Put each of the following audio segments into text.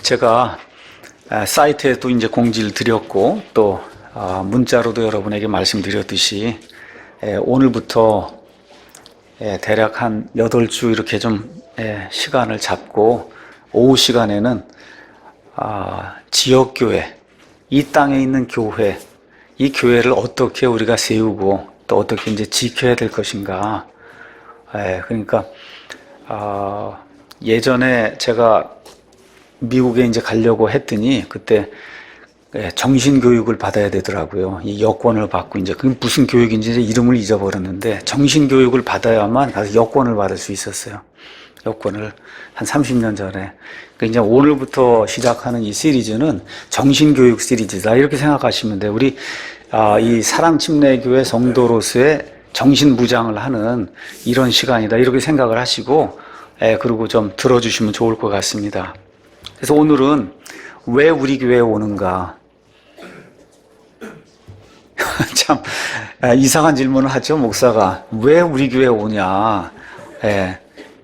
제가 사이트에도 이제 공지를 드렸고 또 문자로도 여러분에게 말씀드렸듯이 오늘부터 대략 한 8주 이렇게 좀 시간을 잡고 오후 시간에는 지역교회, 이 땅에 있는 교회, 이 교회를 어떻게 우리가 세우고 또 어떻게 이제 지켜야 될 것인가. 그러니까 예전에 제가 미국에 이제 가려고 했더니 그때 정신교육을 받아야 되더라고요. 이 여권을 받고 이제 그게 무슨 교육인지 이제 이름을 잊어버렸는데 정신교육을 받아야만 가서 여권을 받을 수 있었어요. 여권을 한 30년 전에. 그러니까 이제 오늘부터 시작하는 이 시리즈는 정신교육 시리즈다 이렇게 생각하시면 돼요. 우리 이 사랑침례교회 성도로서의 정신무장을 하는 이런 시간이다 이렇게 생각을 하시고 그리고 좀 들어주시면 좋을 것 같습니다. 그래서 오늘은 왜 우리 교회에 오는가? 참 이상한 질문을 하죠, 목사가. 왜 우리 교회에 오냐?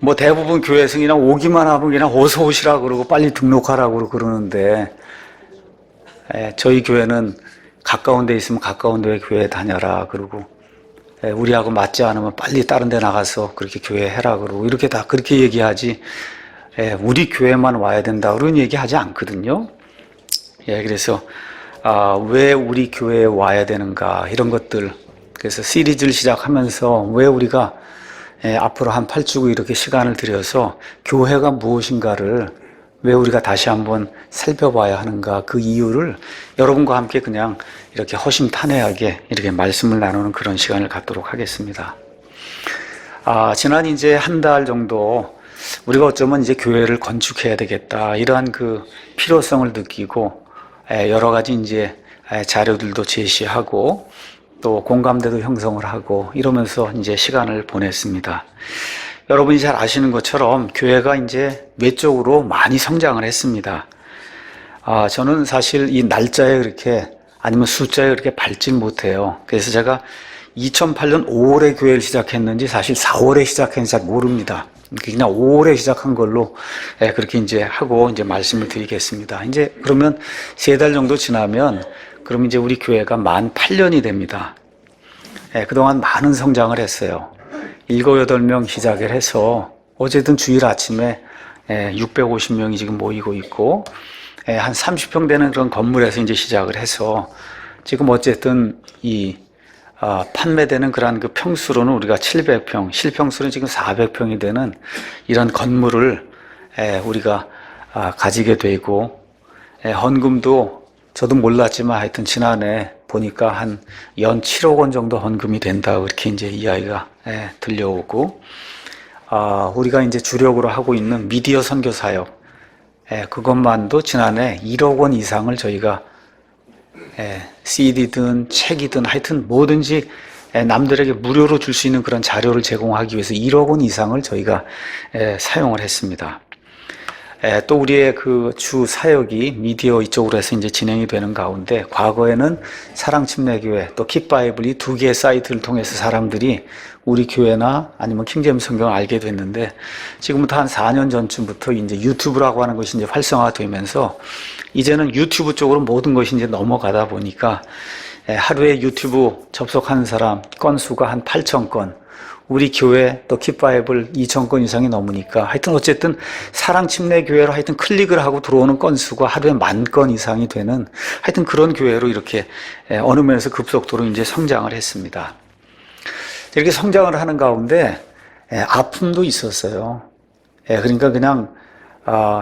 뭐 대부분 교회에서 그냥 오기만 하면 그냥 어서 오시라 그러고 빨리 등록하라고 그러는데 저희 교회는 가까운 데 있으면 가까운 데 교회 다녀라 그러고 우리하고 맞지 않으면 빨리 다른 데 나가서 그렇게 교회 해라 그러고 이렇게 다 그렇게 얘기하지 우리 교회만 와야 된다 그런 얘기 하지 않거든요. 그래서 왜 우리 교회에 와야 되는가 이런 것들, 그래서 시리즈를 시작하면서 왜 우리가 앞으로 한 8주 이렇게 시간을 들여서 교회가 무엇인가를 왜 우리가 다시 한번 살펴봐야 하는가, 그 이유를 여러분과 함께 그냥 이렇게 허심탄회하게 이렇게 말씀을 나누는 그런 시간을 갖도록 하겠습니다. 지난 이제 한 달 정도 우리가 어쩌면 이제 교회를 건축해야 되겠다 이러한 그 필요성을 느끼고 여러 가지 이제 자료들도 제시하고 또 공감대도 형성을 하고 이러면서 이제 시간을 보냈습니다. 여러분이 잘 아시는 것처럼 교회가 이제 외적으로 많이 성장을 했습니다. 저는 사실 이 날짜에 그렇게 아니면 숫자에 그렇게 밟질 못해요. 그래서 제가 2008년 5월에 교회를 시작했는지 사실 4월에 시작했는지 잘 모릅니다. 그냥 5월에 시작한 걸로 그렇게 이제 하고 이제 말씀을 드리겠습니다. 이제 그러면 3달 정도 지나면 그럼 이제 우리 교회가 만 8년이 됩니다. 그동안 많은 성장을 했어요. 7, 8명 시작을 해서 어제든 주일 아침에 650명이 지금 모이고 있고 한 30평 되는 그런 건물에서 이제 시작을 해서 지금 어쨌든 이 판매되는 그런 그 평수로는 우리가 700평, 실평수는 지금 400평이 되는 이런 건물을 우리가 가지게 되고 헌금도 저도 몰랐지만 하여튼 지난해 보니까 한 연 7억 원 정도 헌금이 된다 그렇게 이제 이야기가 들려오고 우리가 이제 주력으로 하고 있는 미디어 선교 사역 그것만도 지난해 1억 원 이상을 저희가 CD든 책이든 하여튼 뭐든지 남들에게 무료로 줄 수 있는 그런 자료를 제공하기 위해서 1억 원 이상을 저희가 사용을 했습니다. 또 우리의 그 주 사역이 미디어 이쪽으로 해서 이제 진행이 되는 가운데 과거에는 사랑침례교회 또 킥바이블 이 2개의 사이트를 통해서 사람들이 우리 교회나 아니면 킹제임스 성경을 알게 됐는데 지금부터 한 4년 전쯤부터 이제 유튜브라고 하는 것이 이제 활성화되면서 이제는 유튜브 쪽으로 모든 것이 이제 넘어가다 보니까 하루에 유튜브 접속하는 사람 건수가 한 8,000건, 우리 교회 또 킥바이블 2,000건 이상이 넘으니까 하여튼 어쨌든 사랑침례교회로 하여튼 클릭을 하고 들어오는 건수가 하루에 10,000건 이상이 되는 하여튼 그런 교회로 이렇게 어느 면에서 급속도로 이제 성장을 했습니다. 이렇게 성장을 하는 가운데 아픔도 있었어요. 그러니까 그냥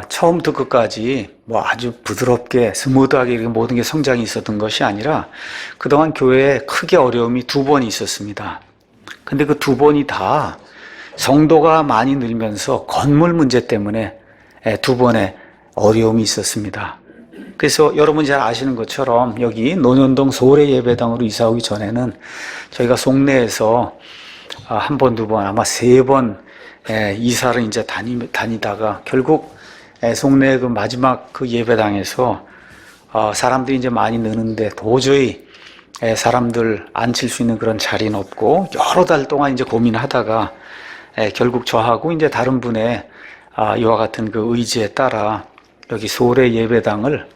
처음부터 끝까지 뭐 아주 부드럽게 스무드하게 이렇게 모든 게 성장이 있었던 것이 아니라 그동안 교회에 크게 어려움이 2번 있었습니다. 근데 그 2번이 다 성도가 많이 늘면서 건물 문제 때문에 2번의 어려움이 있었습니다. 그래서 여러분이 잘 아시는 것처럼 여기 논현동 소래 예배당으로 이사 오기 전에는 저희가 송내에서 한 번, 2번, 아마 3번 이사를 이제 다니다가 결국 송내 그 마지막 그 예배당에서 사람들이 이제 많이 느는데 도저히 사람들 앉힐 수 있는 그런 자리는 없고 여러 달 동안 이제 고민하다가 결국 저하고 이제 다른 분의 이와 같은 그 의지에 따라 여기 소래 예배당을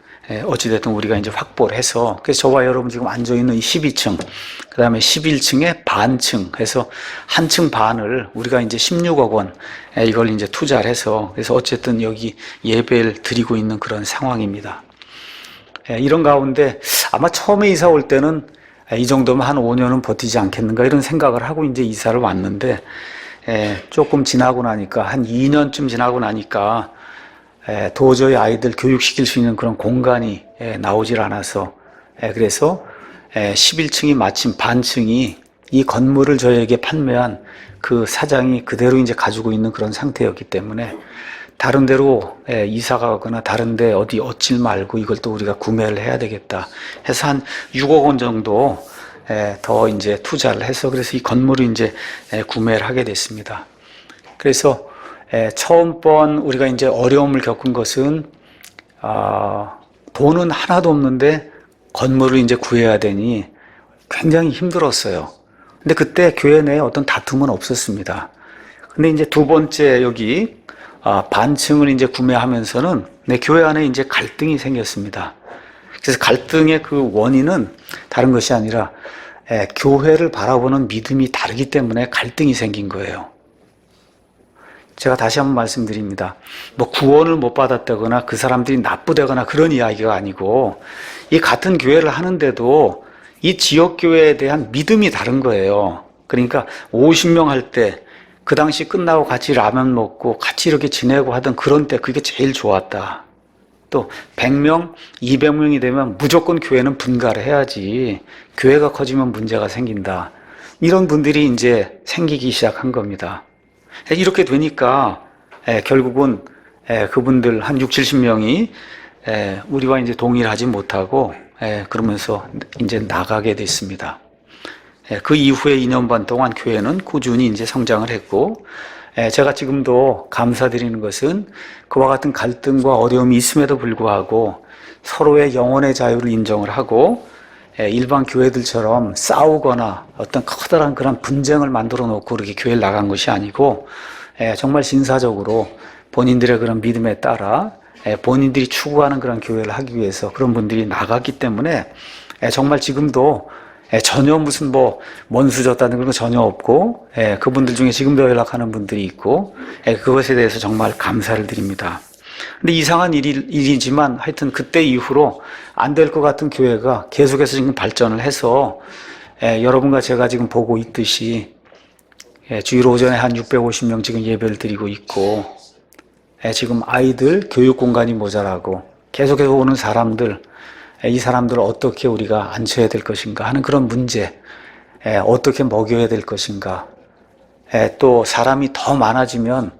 어찌됐든 우리가 이제 확보를 해서, 그래서 저와 여러분 지금 앉아있는 이 12층, 그 다음에 11층에 반층 해서 한 층 반을 우리가 이제 16억 원 이걸 이제 투자를 해서, 그래서 어쨌든 여기 예배를 드리고 있는 그런 상황입니다. 이런 가운데 아마 처음에 이사 올 때는 이 정도면 한 5년은 버티지 않겠는가 이런 생각을 하고 이제 이사를 왔는데, 조금 지나고 나니까, 한 2년쯤 지나고 나니까 도저히 아이들 교육시킬 수 있는 그런 공간이 나오질 않아서, 그래서 11층이 마침 반층이 이 건물을 저에게 판매한 그 사장이 그대로 이제 가지고 있는 그런 상태였기 때문에 다른 데로 이사 가거나 다른 데 어디 얻질 말고 이걸 또 우리가 구매를 해야 되겠다 해서 한 6억 원 정도 더 이제 투자를 해서, 그래서 이 건물을 이제 구매를 하게 됐습니다. 그래서 처음 번 우리가 이제 어려움을 겪은 것은, 돈은 하나도 없는데 건물을 이제 구해야 되니 굉장히 힘들었어요. 근데 그때 교회 내에 어떤 다툼은 없었습니다. 근데 이제 두 번째 여기 반층을 이제 구매하면서는 내 교회 안에 이제 갈등이 생겼습니다. 그래서 갈등의 그 원인은 다른 것이 아니라 교회를 바라보는 믿음이 다르기 때문에 갈등이 생긴 거예요. 제가 다시 한번 말씀드립니다. 뭐 구원을 못 받았다거나 그 사람들이 나쁘다거나 그런 이야기가 아니고, 이 같은 교회를 하는데도 이 지역교회에 대한 믿음이 다른 거예요. 그러니까 50명 할 때 그 당시 끝나고 같이 라면 먹고 같이 이렇게 지내고 하던 그런 때 그게 제일 좋았다. 또 100명, 200명이 되면 무조건 교회는 분가를 해야지, 교회가 커지면 문제가 생긴다. 이런 분들이 이제 생기기 시작한 겁니다. 이렇게 되니까 결국은 그분들 한 60, 70명이 우리와 이제 동일하지 못하고 그러면서 이제 나가게 됐습니다. 그 이후에 2년 반 동안 교회는 꾸준히 이제 성장을 했고, 제가 지금도 감사드리는 것은 그와 같은 갈등과 어려움이 있음에도 불구하고 서로의 영혼의 자유를 인정을 하고, 일반 교회들처럼 싸우거나 어떤 커다란 그런 분쟁을 만들어 놓고 그렇게 교회를 나간 것이 아니고, 정말 신사적으로 본인들의 그런 믿음에 따라 본인들이 추구하는 그런 교회를 하기 위해서 그런 분들이 나갔기 때문에 정말 지금도 전혀 무슨 뭐 먼수졌다는 그런 거 전혀 없고, 그분들 중에 지금도 연락하는 분들이 있고, 그것에 대해서 정말 감사를 드립니다. 근데 이상한 일이지만 하여튼 그때 이후로 안 될 것 같은 교회가 계속해서 지금 발전을 해서, 여러분과 제가 지금 보고 있듯이 주일 오전에 한 650명 지금 예배를 드리고 있고, 지금 아이들 교육 공간이 모자라고 계속해서 오는 사람들, 이 사람들을 어떻게 우리가 앉혀야 될 것인가 하는 그런 문제, 어떻게 먹여야 될 것인가, 또 사람이 더 많아지면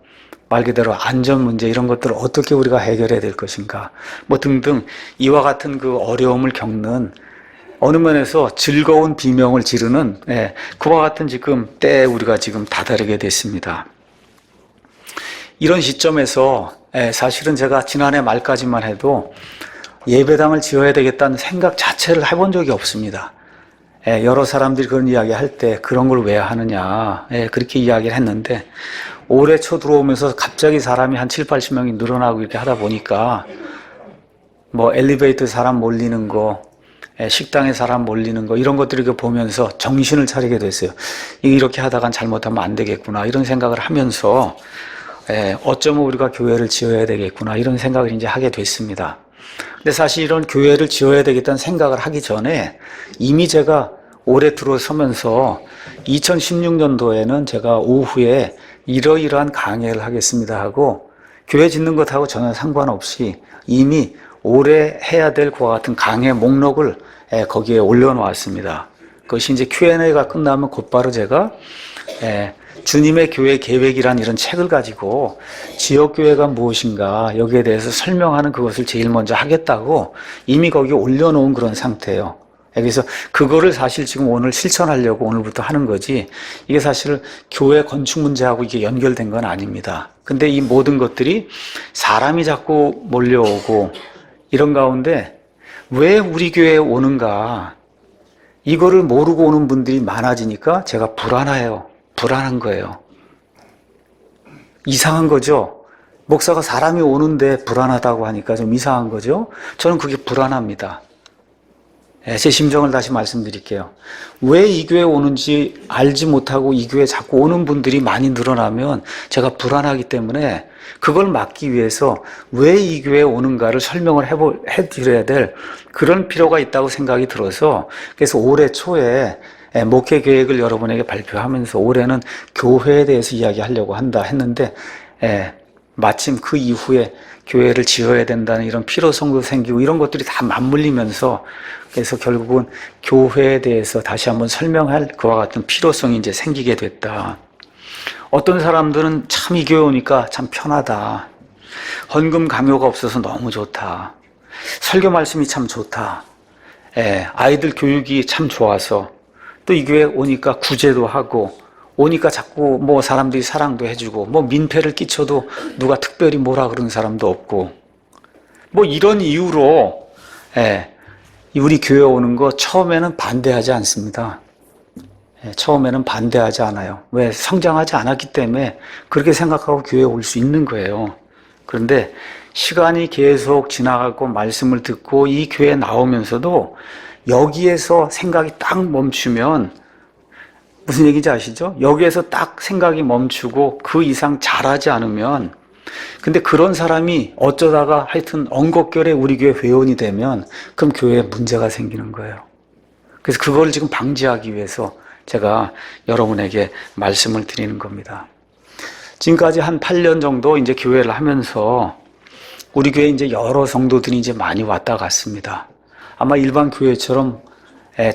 말 그대로 안전 문제 이런 것들을 어떻게 우리가 해결해야 될 것인가, 뭐 등등 이와 같은 그 어려움을 겪는, 어느 면에서 즐거운 비명을 지르는 그와 같은 지금 때에 우리가 지금 다다르게 됐습니다. 이런 시점에서 사실은 제가 지난해 말까지만 해도 예배당을 지어야 되겠다는 생각 자체를 해본 적이 없습니다. 여러 사람들이 그런 이야기 할 때 그런 걸 왜 하느냐, 그렇게 이야기를 했는데, 올해 초 들어오면서 갑자기 사람이 한 7, 80명이 늘어나고 이렇게 하다 보니까 뭐 엘리베이터 사람 몰리는 거, 식당에 사람 몰리는 거 이런 것들을 보면서 정신을 차리게 됐어요. 이렇게 하다간 잘못하면 안 되겠구나 이런 생각을 하면서 어쩌면 우리가 교회를 지어야 되겠구나 이런 생각을 이제 하게 됐습니다. 근데 사실 이런 교회를 지어야 되겠다는 생각을 하기 전에 이미 제가 올해 들어서면서 2016년도에는 제가 오후에 이러이러한 강해를 하겠습니다 하고, 교회 짓는 것하고 전혀 상관없이 이미 올해 해야 될 그와 같은 강해 목록을 거기에 올려놓았습니다. 그것이 이제 Q&A가 끝나면 곧바로 제가 주님의 교회 계획이란 이런 책을 가지고 지역교회가 무엇인가 여기에 대해서 설명하는 그것을 제일 먼저 하겠다고 이미 거기에 올려놓은 그런 상태예요. 그래서 그거를 사실 지금 오늘 실천하려고 오늘부터 하는 거지, 이게 사실 교회 건축 문제하고 이게 연결된 건 아닙니다. 근데 이 모든 것들이 사람이 자꾸 몰려오고 이런 가운데 왜 우리 교회에 오는가, 이거를 모르고 오는 분들이 많아지니까 제가 불안한 거예요. 이상한 거죠. 목사가 사람이 오는데 불안하다고 하니까 좀 이상한 거죠. 저는 그게 불안합니다. 제 심정을 다시 말씀드릴게요. 왜 이 교회에 오는지 알지 못하고 이 교회에 자꾸 오는 분들이 많이 늘어나면 제가 불안하기 때문에 그걸 막기 위해서 왜 이 교회에 오는가를 설명을 해드려야 될 그런 필요가 있다고 생각이 들어서, 그래서 올해 초에 목회 계획을 여러분에게 발표하면서 올해는 교회에 대해서 이야기하려고 한다 했는데, 마침 그 이후에 교회를 지어야 된다는 이런 필요성도 생기고 이런 것들이 다 맞물리면서, 그래서 결국은 교회에 대해서 다시 한번 설명할 그와 같은 필요성이 이제 생기게 됐다. 어떤 사람들은 참 이 교회 오니까 참 편하다. 헌금 강요가 없어서 너무 좋다. 설교 말씀이 참 좋다. 아이들 교육이 참 좋아서 또 이 교회 오니까 구제도 하고 오니까 자꾸 뭐 사람들이 사랑도 해주고 뭐 민폐를 끼쳐도 누가 특별히 뭐라 그러는 사람도 없고 뭐 이런 이유로 우리 교회 오는 거 처음에는 반대하지 않습니다. 처음에는 반대하지 않아요. 왜? 성장하지 않았기 때문에 그렇게 생각하고 교회에 올 수 있는 거예요. 그런데 시간이 계속 지나가고 말씀을 듣고 이 교회에 나오면서도 여기에서 생각이 딱 멈추면 무슨 얘기인지 아시죠? 여기에서 딱 생각이 멈추고 그 이상 잘하지 않으면, 근데 그런 사람이 어쩌다가 하여튼 엉겁결에 우리 교회 회원이 되면 그럼 교회에 문제가 생기는 거예요. 그래서 그걸 지금 방지하기 위해서 제가 여러분에게 말씀을 드리는 겁니다. 지금까지 한 8년 정도 이제 교회를 하면서 우리 교회에 이제 여러 성도들이 이제 많이 왔다 갔습니다. 아마 일반 교회처럼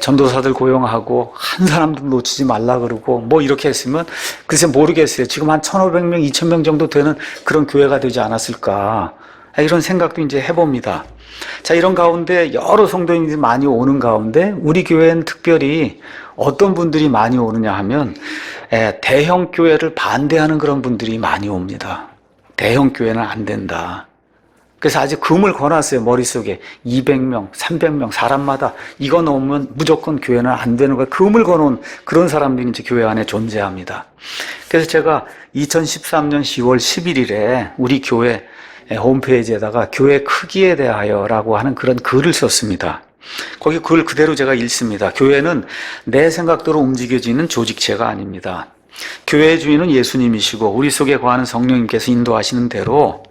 전도사들 고용하고 한 사람도 놓치지 말라 그러고 뭐 이렇게 했으면 글쎄 모르겠어요. 지금 한 1,500명, 2,000명 정도 되는 그런 교회가 되지 않았을까, 이런 생각도 이제 해봅니다. 자, 이런 가운데 여러 성도님들이 많이 오는 가운데 우리 교회는 특별히 어떤 분들이 많이 오느냐 하면 대형 교회를 반대하는 그런 분들이 많이 옵니다. 대형 교회는 안 된다. 그래서 아직 금을 거놨어요. 머릿속에 200명, 300명 사람마다 이거 넘으면 무조건 교회는 안 되는 거예요. 금을 거놓은 그런 사람들이 이제 교회 안에 존재합니다. 그래서 제가 2013년 10월 11일에 우리 교회 홈페이지에다가 교회 크기에 대하여라고 하는 그런 글을 썼습니다. 거기 글 그대로 제가 읽습니다. 교회는 내 생각대로 움직여지는 조직체가 아닙니다. 교회의 주인은 예수님이시고 우리 속에 거하는 성령님께서 인도하시는 대로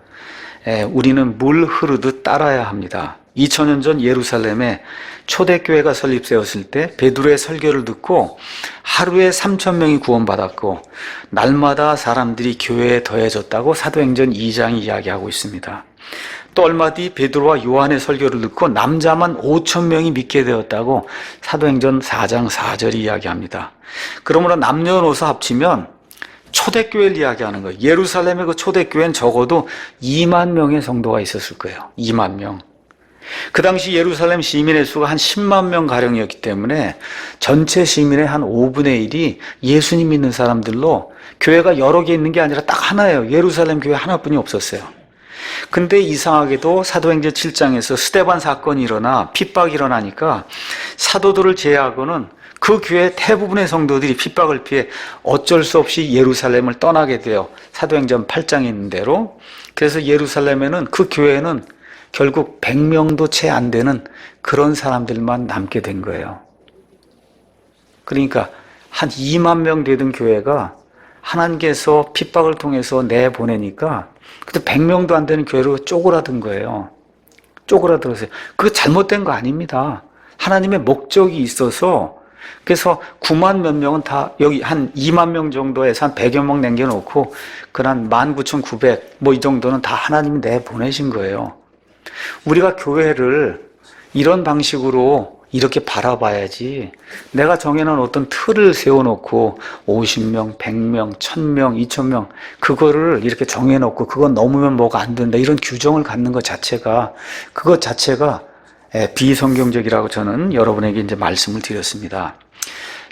우리는 물 흐르듯 따라야 합니다. 2000년 전 예루살렘에 초대교회가 설립되었을 때 베드로의 설교를 듣고 하루에 3,000명이 구원받았고 날마다 사람들이 교회에 더해졌다고 사도행전 2장이 이야기하고 있습니다. 또 얼마 뒤 베드로와 요한의 설교를 듣고 남자만 5,000명이 믿게 되었다고 사도행전 4장 4절이 이야기합니다. 그러므로 남녀노소 합치면 초대교회를 이야기하는 거예요. 예루살렘의 그 초대교회는 적어도 2만 명의 성도가 있었을 거예요. 2만 명. 그 당시 예루살렘 시민의 수가 한 10만 명 가량이었기 때문에 전체 시민의 한 5분의 1이 예수님 믿는 사람들로 교회가 여러 개 있는 게 아니라 딱 하나예요. 예루살렘 교회 하나뿐이 없었어요. 근데 이상하게도 사도행전 7장에서 스데반 사건이 일어나 핍박이 일어나니까 사도들을 제외하고는 그 교회 대부분의 성도들이 핍박을 피해 어쩔 수 없이 예루살렘을 떠나게 돼요. 사도행전 8장에 있는 대로. 그래서 예루살렘에는 그 교회는 결국 100명도 채 안 되는 그런 사람들만 남게 된 거예요. 그러니까 한 2만 명 되던 교회가 하나님께서 핍박을 통해서 내보내니까 그때 100명도 안 되는 교회로 쪼그라든 거예요. 쪼그라들었어요. 그거 잘못된 거 아닙니다. 하나님의 목적이 있어서. 그래서 9만 몇 명은 다 여기 한 2만 명 정도에서 한 100여 명 남겨놓고 그한 19,900 뭐 이 정도는 다 하나님이 내보내신 거예요. 우리가 교회를 이런 방식으로 이렇게 바라봐야지, 내가 정해놓은 어떤 틀을 세워놓고 50명, 100명, 1000명, 2000명 그거를 이렇게 정해놓고 그건 넘으면 뭐가 안 된다 이런 규정을 갖는 것 자체가, 그것 자체가 비성경적이라고 저는 여러분에게 이제 말씀을 드렸습니다.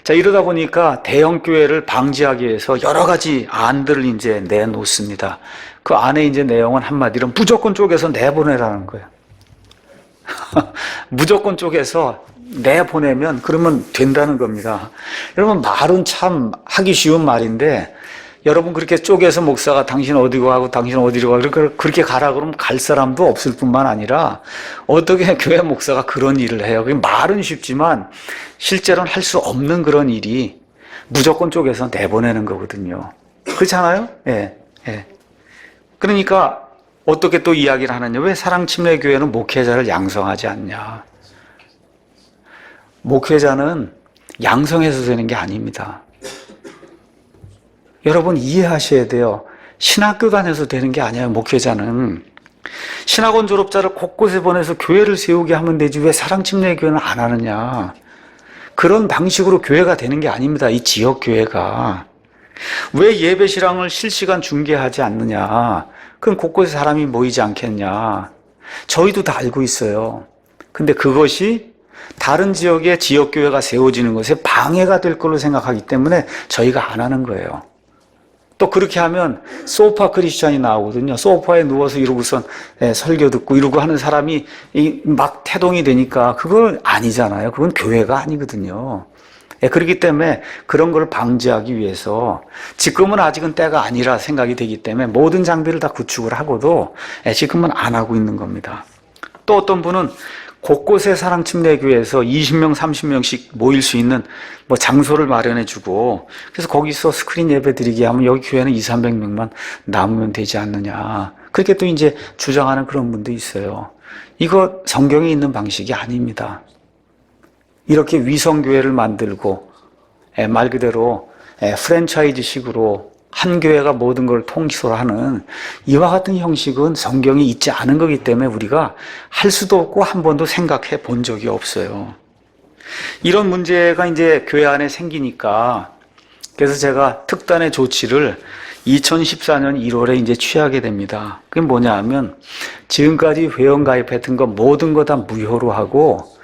자, 이러다 보니까 대형 교회를 방지하기 위해서 여러 가지 안들을 이제 내놓습니다. 그 안에 이제 내용은 한마디로 무조건 쪼개서 내보내라는 거예요. 무조건 쪼개서 내보내면 그러면 된다는 겁니다. 여러분, 말은 참 하기 쉬운 말인데 여러분 그렇게 쪼개서 목사가 당신 어디로 가고 당신 어디로 가고 그렇게 가라 그러면 갈 사람도 없을 뿐만 아니라 어떻게 교회 목사가 그런 일을 해요? 그게 말은 쉽지만 실제로는 할 수 없는 그런 일이 무조건 쪼개서 내보내는 거거든요. 그렇잖아요? 예, 예. 그러니까 어떻게 또 이야기를 하느냐? 왜 사랑침례교회는 목회자를 양성하지 않냐? 목회자는 양성해서 되는 게 아닙니다. 여러분 이해하셔야 돼요. 신학교 다녀서 되는 게 아니에요. 목회자는. 신학원 졸업자를 곳곳에 보내서 교회를 세우게 하면 되지 왜 사랑침례교회는 안 하느냐. 그런 방식으로 교회가 되는 게 아닙니다. 이 지역교회가. 왜 예배실황을 실시간 중계하지 않느냐. 그럼 곳곳에 사람이 모이지 않겠냐. 저희도 다 알고 있어요. 근데 그것이 다른 지역에 지역교회가 세워지는 것에 방해가 될 걸로 생각하기 때문에 저희가 안 하는 거예요. 또 그렇게 하면 소파 크리스찬이 나오거든요. 소파에 누워서 이러고선 설교 듣고 이러고 하는 사람이 막 태동이 되니까 그건 아니잖아요. 그건 교회가 아니거든요. 그렇기 때문에 그런 걸 방지하기 위해서 지금은 아직은 때가 아니라 생각이 되기 때문에 모든 장비를 다 구축을 하고도 지금은 안 하고 있는 겁니다. 또 어떤 분은 곳곳에 사랑침례교회에서 20명, 30명씩 모일 수 있는 뭐 장소를 마련해주고 그래서 거기서 스크린 예배 드리게 하면 여기 교회는 200~300명만 남으면 되지 않느냐. 그렇게 또 이제 주장하는 그런 분도 있어요. 이거 성경에 있는 방식이 아닙니다. 이렇게 위성교회를 만들고 말 그대로 프랜차이즈식으로 한 교회가 모든 걸 통솔 하는 이와 같은 형식은 성경에 있지 않은 거기 때문에 우리가 할 수도 없고 한 번도 생각해 본 적이 없어요. 이런 문제가 이제 교회 안에 생기니까 그래서 제가 특단의 조치를 2014년 1월에 이제 취하게 됩니다. 그게 뭐냐 하면 지금까지 회원 가입했던 거 모든 거 다 무효로 하고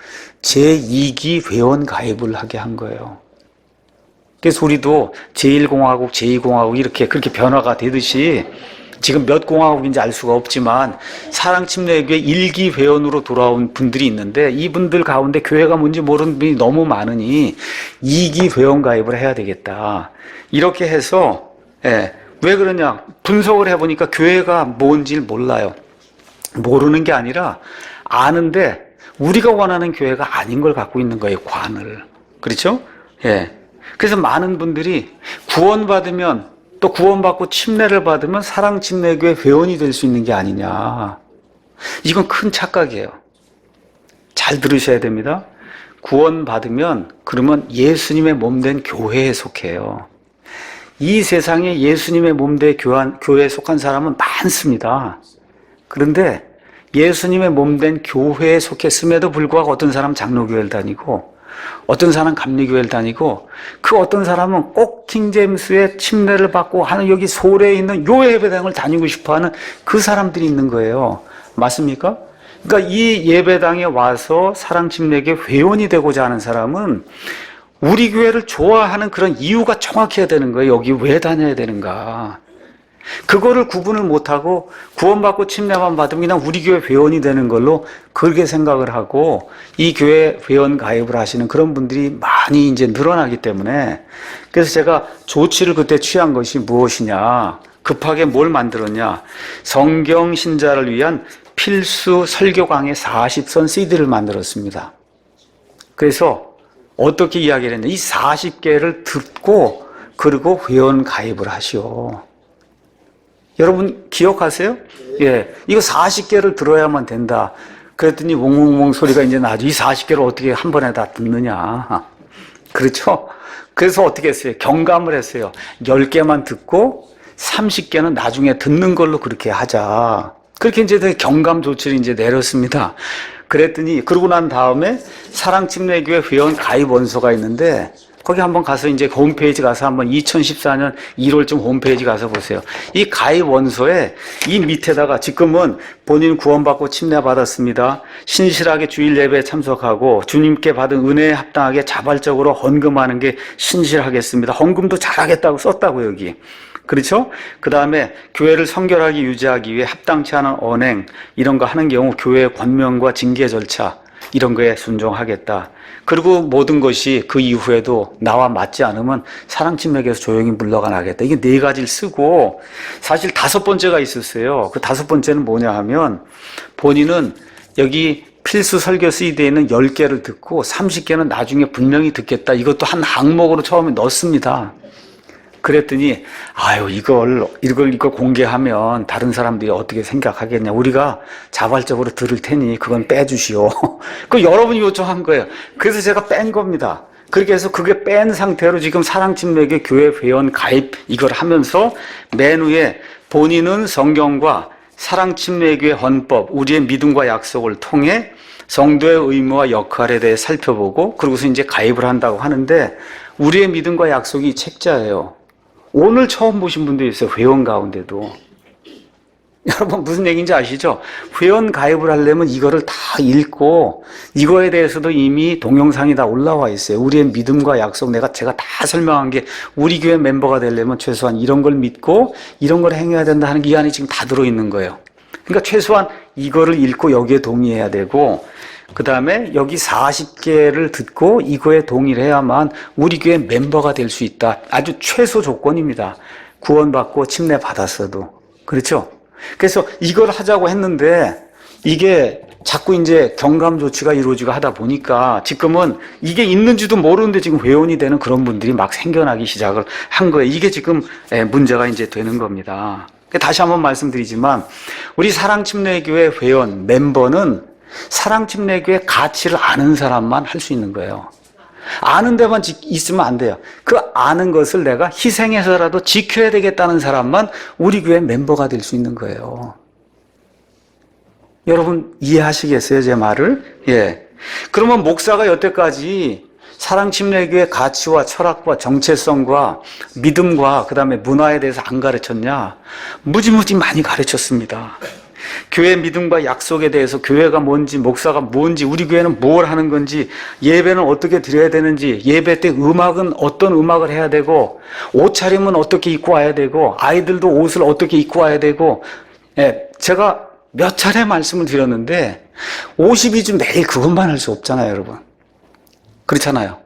제2기 회원 가입을 하게 한 거예요. 그래서 우리도 제1공화국, 제2공화국 이렇게 그렇게 변화가 되듯이 지금 몇 공화국인지 알 수가 없지만 사랑침례교회 1기 회원으로 돌아온 분들이 있는데 이분들 가운데 교회가 뭔지 모르는 분이 너무 많으니 2기 회원 가입을 해야 되겠다. 이렇게 해서 왜 그러냐? 분석을 해보니까 교회가 뭔지를 몰라요. 모르는 게 아니라 아는데 우리가 원하는 교회가 아닌 걸 갖고 있는 거예요. 관을. 그렇죠? 그래서 많은 분들이 구원받으면 또 구원받고 침례를 받으면 사랑침례교회 회원이 될 수 있는 게 아니냐. 이건 큰 착각이에요. 잘 들으셔야 됩니다. 구원받으면 그러면 예수님의 몸된 교회에 속해요. 이 세상에 예수님의 몸된 교회에 속한 사람은 많습니다. 그런데 예수님의 몸된 교회에 속했음에도 불구하고 어떤 사람은 장로교회를 다니고 어떤 사람은 감리교회를 다니고 그 어떤 사람은 꼭 킹제임스의 침례를 받고 하는 여기 소래에 있는 요 예배당을 다니고 싶어하는 그 사람들이 있는 거예요. 맞습니까? 그러니까 이 예배당에 와서 사랑침례교회 회원이 되고자 하는 사람은 우리 교회를 좋아하는 그런 이유가 정확해야 되는 거예요. 여기 왜 다녀야 되는가. 그거를 구분을 못하고 구원받고 침례만 받으면 그냥 우리 교회 회원이 되는 걸로 그렇게 생각을 하고 이 교회 회원 가입을 하시는 그런 분들이 많이 이제 늘어나기 때문에 그래서 제가 조치를 그때 취한 것이 무엇이냐. 급하게 뭘 만들었냐. 성경 신자를 위한 필수 설교 강의 40선 CD를 만들었습니다. 그래서 어떻게 이야기를 했냐. 이 40개를 듣고 그리고 회원 가입을 하시오. 여러분 기억하세요? 이거 40개를 들어야만 된다. 그랬더니 웡웡웡 소리가 이제 나죠. 이 40개를 어떻게 한 번에 다 듣느냐. 그렇죠? 그래서 어떻게 했어요? 경감을 했어요. 10개만 듣고 30개는 나중에 듣는 걸로 그렇게 하자. 그렇게 이제 경감 조치를 이제 내렸습니다. 그랬더니 그러고 난 다음에 사랑침례교회 회원 가입 원서가 있는데 거기 한번 가서 이제 홈페이지 가서 한번 2014년 1월쯤 홈페이지 가서 보세요. 이 가입 원서에 이 밑에다가 지금은 본인 구원받고 침례받았습니다. 신실하게 주일 예배에 참석하고 주님께 받은 은혜에 합당하게 자발적으로 헌금하는 게 신실하겠습니다. 헌금도 잘하겠다고 썼다고 여기. 그렇죠? 그 다음에 교회를 성결하게 유지하기 위해 합당치 않은 언행 이런 거 하는 경우 교회의 권면과 징계 절차 이런 거에 순종하겠다. 그리고 모든 것이 그 이후에도 나와 맞지 않으면 사랑침맥에서 조용히 물러가 나겠다. 이게 네 가지를 쓰고 사실 다섯 번째가 있었어요. 그 다섯 번째는 뭐냐 하면 본인은 여기 필수 설교 CD에는 10개를 듣고 30개는 나중에 분명히 듣겠다. 이것도 한 항목으로 처음에 넣습니다. 그랬더니 이걸 공개하면 다른 사람들이 어떻게 생각하겠냐. 우리가 자발적으로 들을 테니 그건 빼주시오. 그 여러분이 요청한 거예요. 그래서 제가 뺀 겁니다. 그렇게 해서 그게 뺀 상태로 지금 사랑침맥의 교회 회원 가입 이걸 하면서 맨 위에 본인은 성경과 사랑침맥의 헌법, 우리의 믿음과 약속을 통해 성도의 의무와 역할에 대해 살펴보고 그러고서 이제 가입을 한다고 하는데 우리의 믿음과 약속이 책자예요. 오늘 처음 보신 분도 있어요. 회원 가운데도. 여러분 무슨 얘기인지 아시죠? 회원 가입을 하려면 이거를 다 읽고 이거에 대해서도 이미 동영상이 다 올라와 있어요. 우리의 믿음과 약속 제가 다 설명한 게 우리 교회 멤버가 되려면 최소한 이런 걸 믿고 이런 걸 행해야 된다 하는 게 이 안에 지금 다 들어있는 거예요. 그러니까 최소한 이거를 읽고 여기에 동의해야 되고 그 다음에 여기 40개를 듣고 이거에 동의를 해야만 우리 교회 멤버가 될 수 있다. 아주 최소 조건입니다. 구원받고 침례 받았어도. 그렇죠? 그래서 이걸 하자고 했는데 이게 자꾸 이제 경감 조치가 이루어지고 하다 보니까 지금은 이게 있는지도 모르는데 지금 회원이 되는 그런 분들이 막 생겨나기 시작을 한 거예요. 이게 지금 문제가 이제 되는 겁니다. 다시 한번 말씀드리지만 우리 사랑침례교회 회원 멤버는 사랑침례교회 가치를 아는 사람만 할 수 있는 거예요. 아는 데만 있으면 안 돼요. 그 아는 것을 내가 희생해서라도 지켜야 되겠다는 사람만 우리 교회 멤버가 될 수 있는 거예요. 여러분 이해하시겠어요, 제 말을? 예. 그러면 목사가 여태까지 사랑침례교회 가치와 철학과 정체성과 믿음과 그 다음에 문화에 대해서 안 가르쳤냐? 무지무지 많이 가르쳤습니다. 교회 믿음과 약속에 대해서 교회가 뭔지 목사가 뭔지 우리 교회는 뭘 하는 건지 예배는 어떻게 드려야 되는지 예배 때 음악은 어떤 음악을 해야 되고 옷차림은 어떻게 입고 와야 되고 아이들도 옷을 어떻게 입고 와야 되고 제가 몇 차례 말씀을 드렸는데 50이주 매일 그것만 할 수 없잖아요, 여러분. 그렇잖아요.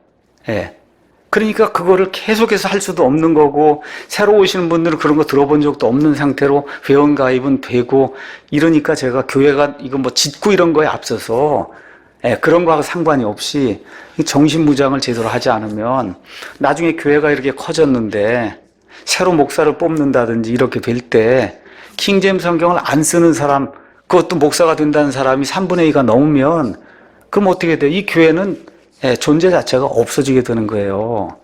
그러니까 그거를 계속해서 할 수도 없는 거고 새로 오시는 분들은 그런 거 들어본 적도 없는 상태로 회원 가입은 되고 이러니까 제가 교회가 이거 뭐 짓고 이런 거에 앞서서 그런 거하고 상관이 없이 정신무장을 제대로 하지 않으면 나중에 교회가 이렇게 커졌는데 새로 목사를 뽑는다든지 이렇게 될 때 킹제임스 성경을 안 쓰는 사람 그것도 목사가 된다는 사람이 3분의 2가 넘으면 그럼 어떻게 돼요? 이 교회는 존재 자체가 없어지게 되는 거예요.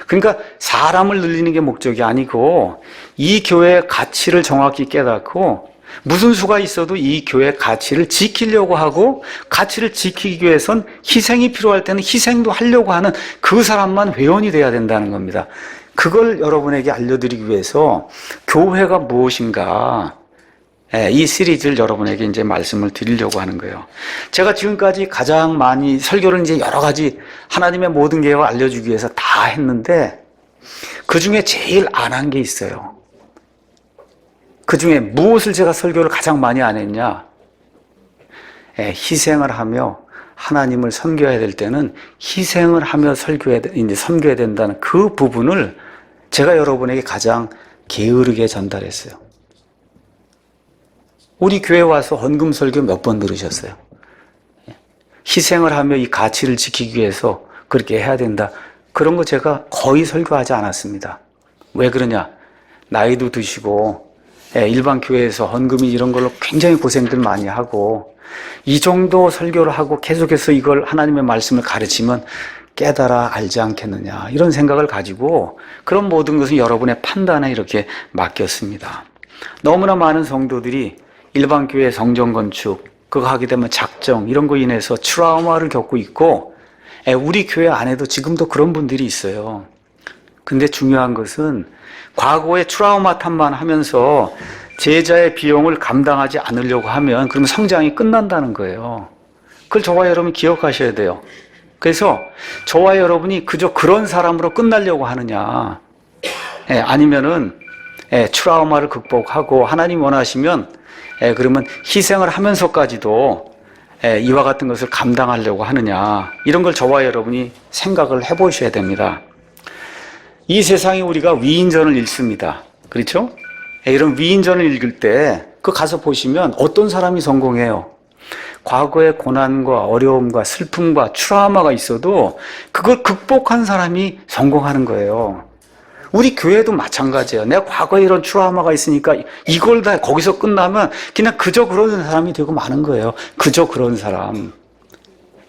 그러니까 사람을 늘리는 게 목적이 아니고 이 교회의 가치를 정확히 깨닫고 무슨 수가 있어도 이 교회의 가치를 지키려고 하고 가치를 지키기 위해선 희생이 필요할 때는 희생도 하려고 하는 그 사람만 회원이 돼야 된다는 겁니다. 그걸 여러분에게 알려드리기 위해서 교회가 무엇인가 이 시리즈를 여러분에게 이제 말씀을 드리려고 하는 거예요. 제가 지금까지 가장 많이 설교를 이제 여러 가지 하나님의 모든 계획을 알려주기 위해서 다 했는데 그 중에 제일 안 한 게 있어요. 그 중에 무엇을 제가 설교를 가장 많이 안 했냐? 희생을 하며 하나님을 섬겨야 될 때는 희생을 하며 섬겨야 된다는 그 부분을 제가 여러분에게 가장 게으르게 전달했어요. 우리 교회 와서 헌금 설교 몇 번 들으셨어요? 희생을 하며 이 가치를 지키기 위해서 그렇게 해야 된다. 그런 거 제가 거의 설교하지 않았습니다. 왜 그러냐? 나이도 드시고 일반 교회에서 헌금이 이런 걸로 굉장히 고생들 많이 하고 이 정도 설교를 하고 계속해서 이걸 하나님의 말씀을 가르치면 깨달아 알지 않겠느냐 이런 생각을 가지고 그런 모든 것은 여러분의 판단에 이렇게 맡겼습니다. 너무나 많은 성도들이 일반 교회 성전 건축 그거 하게 되면 작정 이런 거 인해서 트라우마를 겪고 있고 우리 교회 안에도 지금도 그런 분들이 있어요. 근데 중요한 것은 과거에 트라우마 탓만 하면서 제자의 비용을 감당하지 않으려고 하면 그러면 성장이 끝난다는 거예요. 그걸 저와 여러분이 기억하셔야 돼요. 그래서 저와 여러분이 그저 그런 사람으로 끝나려고 하느냐 아니면은 트라우마를 극복하고 하나님 원하시면 그러면 희생을 하면서까지도 이와 같은 것을 감당하려고 하느냐, 이런 걸 저와 여러분이 생각을 해보셔야 됩니다. 이 세상에 우리가 위인전을 읽습니다. 그렇죠? 이런 위인전을 읽을 때 그 가서 보시면 어떤 사람이 성공해요? 과거의 고난과 어려움과 슬픔과 트라우마가 있어도 그걸 극복한 사람이 성공하는 거예요. 우리 교회도 마찬가지예요. 내가 과거에 이런 트라우마가 있으니까 이걸 다 거기서 끝나면 그냥 그저 그런 사람이 되고 마는 거예요. 그저 그런 사람.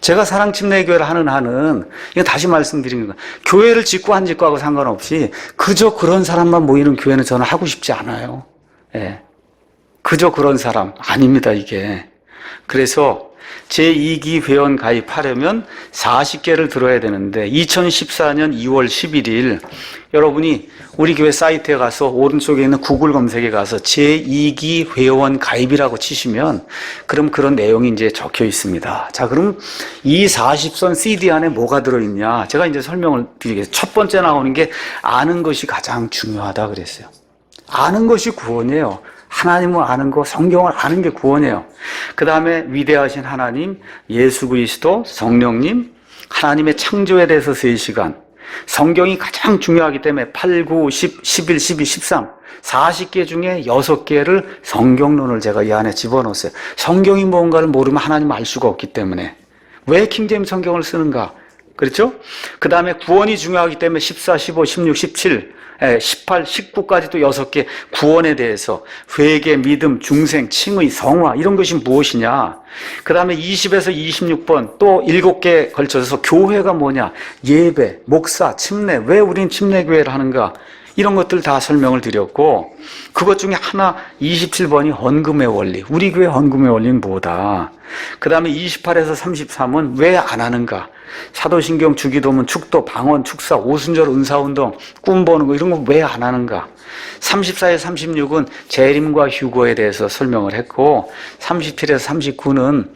제가 사랑침례교회를 하는 한은, 이거 다시 말씀드리는 거예요. 교회를 짓고 안 짓고 하고 상관없이 그저 그런 사람만 모이는 교회는 저는 하고 싶지 않아요. 예. 그저 그런 사람 아닙니다, 이게. 그래서 제2기 회원 가입하려면 40개를 들어야 되는데 2014년 2월 11일 여러분이 우리 교회 사이트에 가서 오른쪽에 있는 구글 검색에 가서 제2기 회원 가입이라고 치시면 그럼 그런 내용이 이제 적혀 있습니다. 자, 그럼 이 40선 CD 안에 뭐가 들어있냐? 제가 이제 설명을 드리겠습니다. 첫 번째 나오는 게 아는 것이 가장 중요하다 그랬어요. 아는 것이 구원이에요. 하나님을 아는 거, 성경을 아는 게 구원이에요. 그 다음에 위대하신 하나님, 예수 그리스도, 성령님, 하나님의 창조에 대해서 3시간. 성경이 가장 중요하기 때문에 8, 9, 10, 11, 12, 13, 40개 중에 6개를 성경론을 제가 이 안에 집어넣었어요. 성경이 뭔가를 모르면 하나님 알 수가 없기 때문에. 왜 킹제임스 성경을 쓰는가? 그렇죠? 그 다음에 구원이 중요하기 때문에 14, 15, 16, 17, 18, 19까지 또 6개 구원에 대해서 회개, 믿음, 중생, 칭의, 성화 이런 것이 무엇이냐. 그 다음에 20에서 26번 또 7개에 걸쳐서 교회가 뭐냐. 예배, 목사, 침례. 왜 우리는 침례교회를 하는가. 이런 것들 다 설명을 드렸고 그것 중에 하나 27번이 헌금의 원리. 우리 교회 헌금의 원리는 뭐다. 그 다음에 28에서 33은 왜 안 하는가. 사도신경, 주기도문, 축도, 방언, 축사, 오순절, 은사운동, 꿈 보는 거 이런 거 왜 안 하는가. 34에서 36은 재림과 휴거에 대해서 설명을 했고 37에서 39는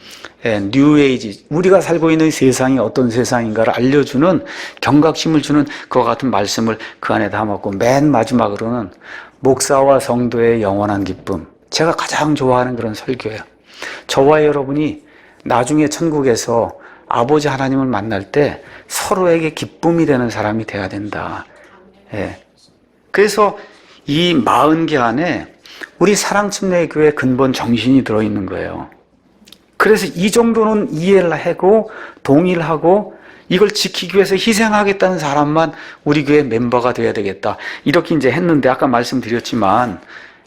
뉴에이지, 우리가 살고 있는 세상이 어떤 세상인가를 알려주는 경각심을 주는 그와 같은 말씀을 그 안에 담았고 맨 마지막으로는 목사와 성도의 영원한 기쁨. 제가 가장 좋아하는 그런 설교예요. 저와 여러분이 나중에 천국에서 아버지 하나님을 만날 때 서로에게 기쁨이 되는 사람이 돼야 된다. 예. 그래서 이 40개 안에 우리 사랑침례교회 근본 정신이 들어있는 거예요. 그래서 이 정도는 이해를 하고 동일하고 이걸 지키기 위해서 희생하겠다는 사람만 우리 교회 멤버가 돼야 되겠다. 이렇게 이제 했는데 아까 말씀드렸지만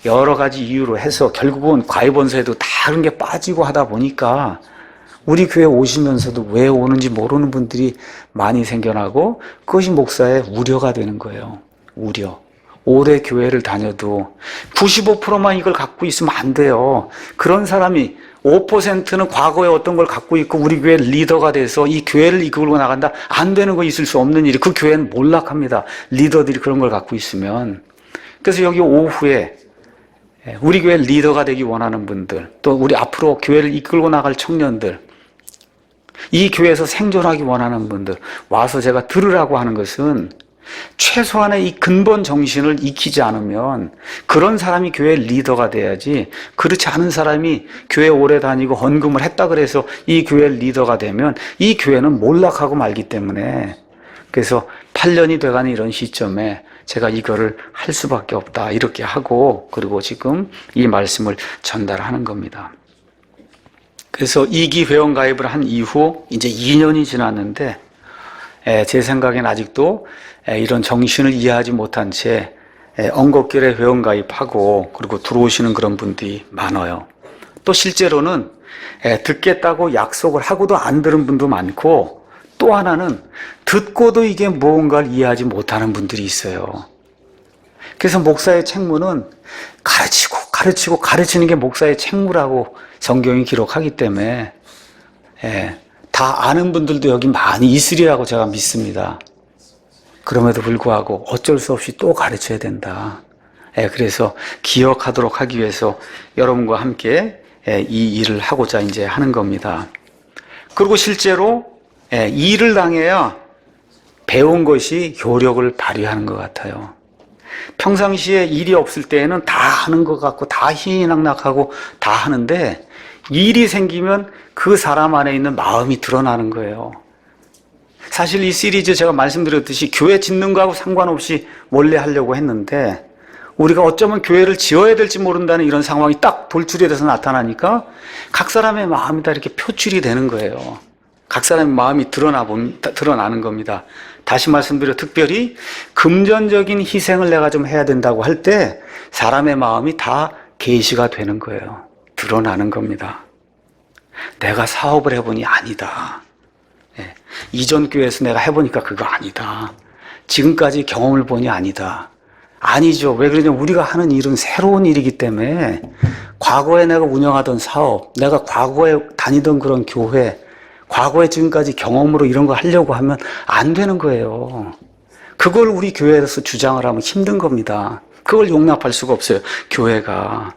여러 가지 이유로 해서 결국은 가입원서에도 다 그런 게 빠지고 하다 보니까 우리 교회 오시면서도 왜 오는지 모르는 분들이 많이 생겨나고 그것이 목사의 우려가 되는 거예요. 우려. 오래 교회를 다녀도 95%만 이걸 갖고 있으면 안 돼요. 그런 사람이 5%는 과거에 어떤 걸 갖고 있고 우리 교회 리더가 돼서 이 교회를 이끌고 나간다. 안 되는 거 있을 수 없는 일이. 그 교회는 몰락합니다. 리더들이 그런 걸 갖고 있으면. 그래서 여기 오후에 우리 교회 리더가 되기 원하는 분들, 또 우리 앞으로 교회를 이끌고 나갈 청년들, 이 교회에서 생존하기 원하는 분들 와서 제가 들으라고 하는 것은 최소한의 이 근본 정신을 익히지 않으면 그런 사람이 교회 리더가 돼야지, 그렇지 않은 사람이 교회 오래 다니고 헌금을 했다 그래서 이 교회 리더가 되면 이 교회는 몰락하고 말기 때문에, 그래서 8년이 돼가는 이런 시점에 제가 이거를 할 수밖에 없다 이렇게 하고, 그리고 지금 이 말씀을 전달하는 겁니다. 그래서 2기 회원 가입을 한 이후 이제 2년이 지났는데 제 생각엔 아직도 이런 정신을 이해하지 못한 채 엉겁결에 회원 가입하고 그리고 들어오시는 그런 분들이 많아요. 또 실제로는 듣겠다고 약속을 하고도 안 들은 분도 많고, 또 하나는 듣고도 이게 무언가를 이해하지 못하는 분들이 있어요. 그래서 목사의 책무는 가르치고 가르치는 게 목사의 책무라고 성경이 기록하기 때문에 다 아는 분들도 여기 많이 있으리라고 제가 믿습니다. 그럼에도 불구하고 어쩔 수 없이 또 가르쳐야 된다. 그래서 기억하도록 하기 위해서 여러분과 함께 이 일을 하고자 이제 하는 겁니다. 그리고 실제로 이 일을 당해야 배운 것이 효력을 발휘하는 것 같아요. 평상시에 일이 없을 때에는 다 하는 것 같고 다 희희낙낙하고 다 하는데 일이 생기면 그 사람 안에 있는 마음이 드러나는 거예요. 사실 이 시리즈 제가 말씀드렸듯이 교회 짓는 거하고 상관없이 원래 하려고 했는데 우리가 어쩌면 교회를 지어야 될지 모른다는 이런 상황이 딱 돌출이 돼서 나타나니까 각 사람의 마음이 다 이렇게 표출이 되는 거예요. 각 사람의 마음이 드러나는 겁니다. 다시 말씀드려 특별히 금전적인 희생을 내가 좀 해야 된다고 할 때 사람의 마음이 다 계시가 되는 거예요. 드러나는 겁니다. 내가 사업을 해보니 아니다. 예. 이전 교회에서 내가 해보니까 그거 아니다. 지금까지 경험을 보니 아니다. 아니죠. 왜 그러냐면 우리가 하는 일은 새로운 일이기 때문에 과거에 내가 운영하던 사업, 내가 과거에 다니던 그런 교회, 과거에 지금까지 경험으로 이런 거 하려고 하면 안 되는 거예요. 그걸 우리 교회에서 주장을 하면 힘든 겁니다. 그걸 용납할 수가 없어요, 교회가.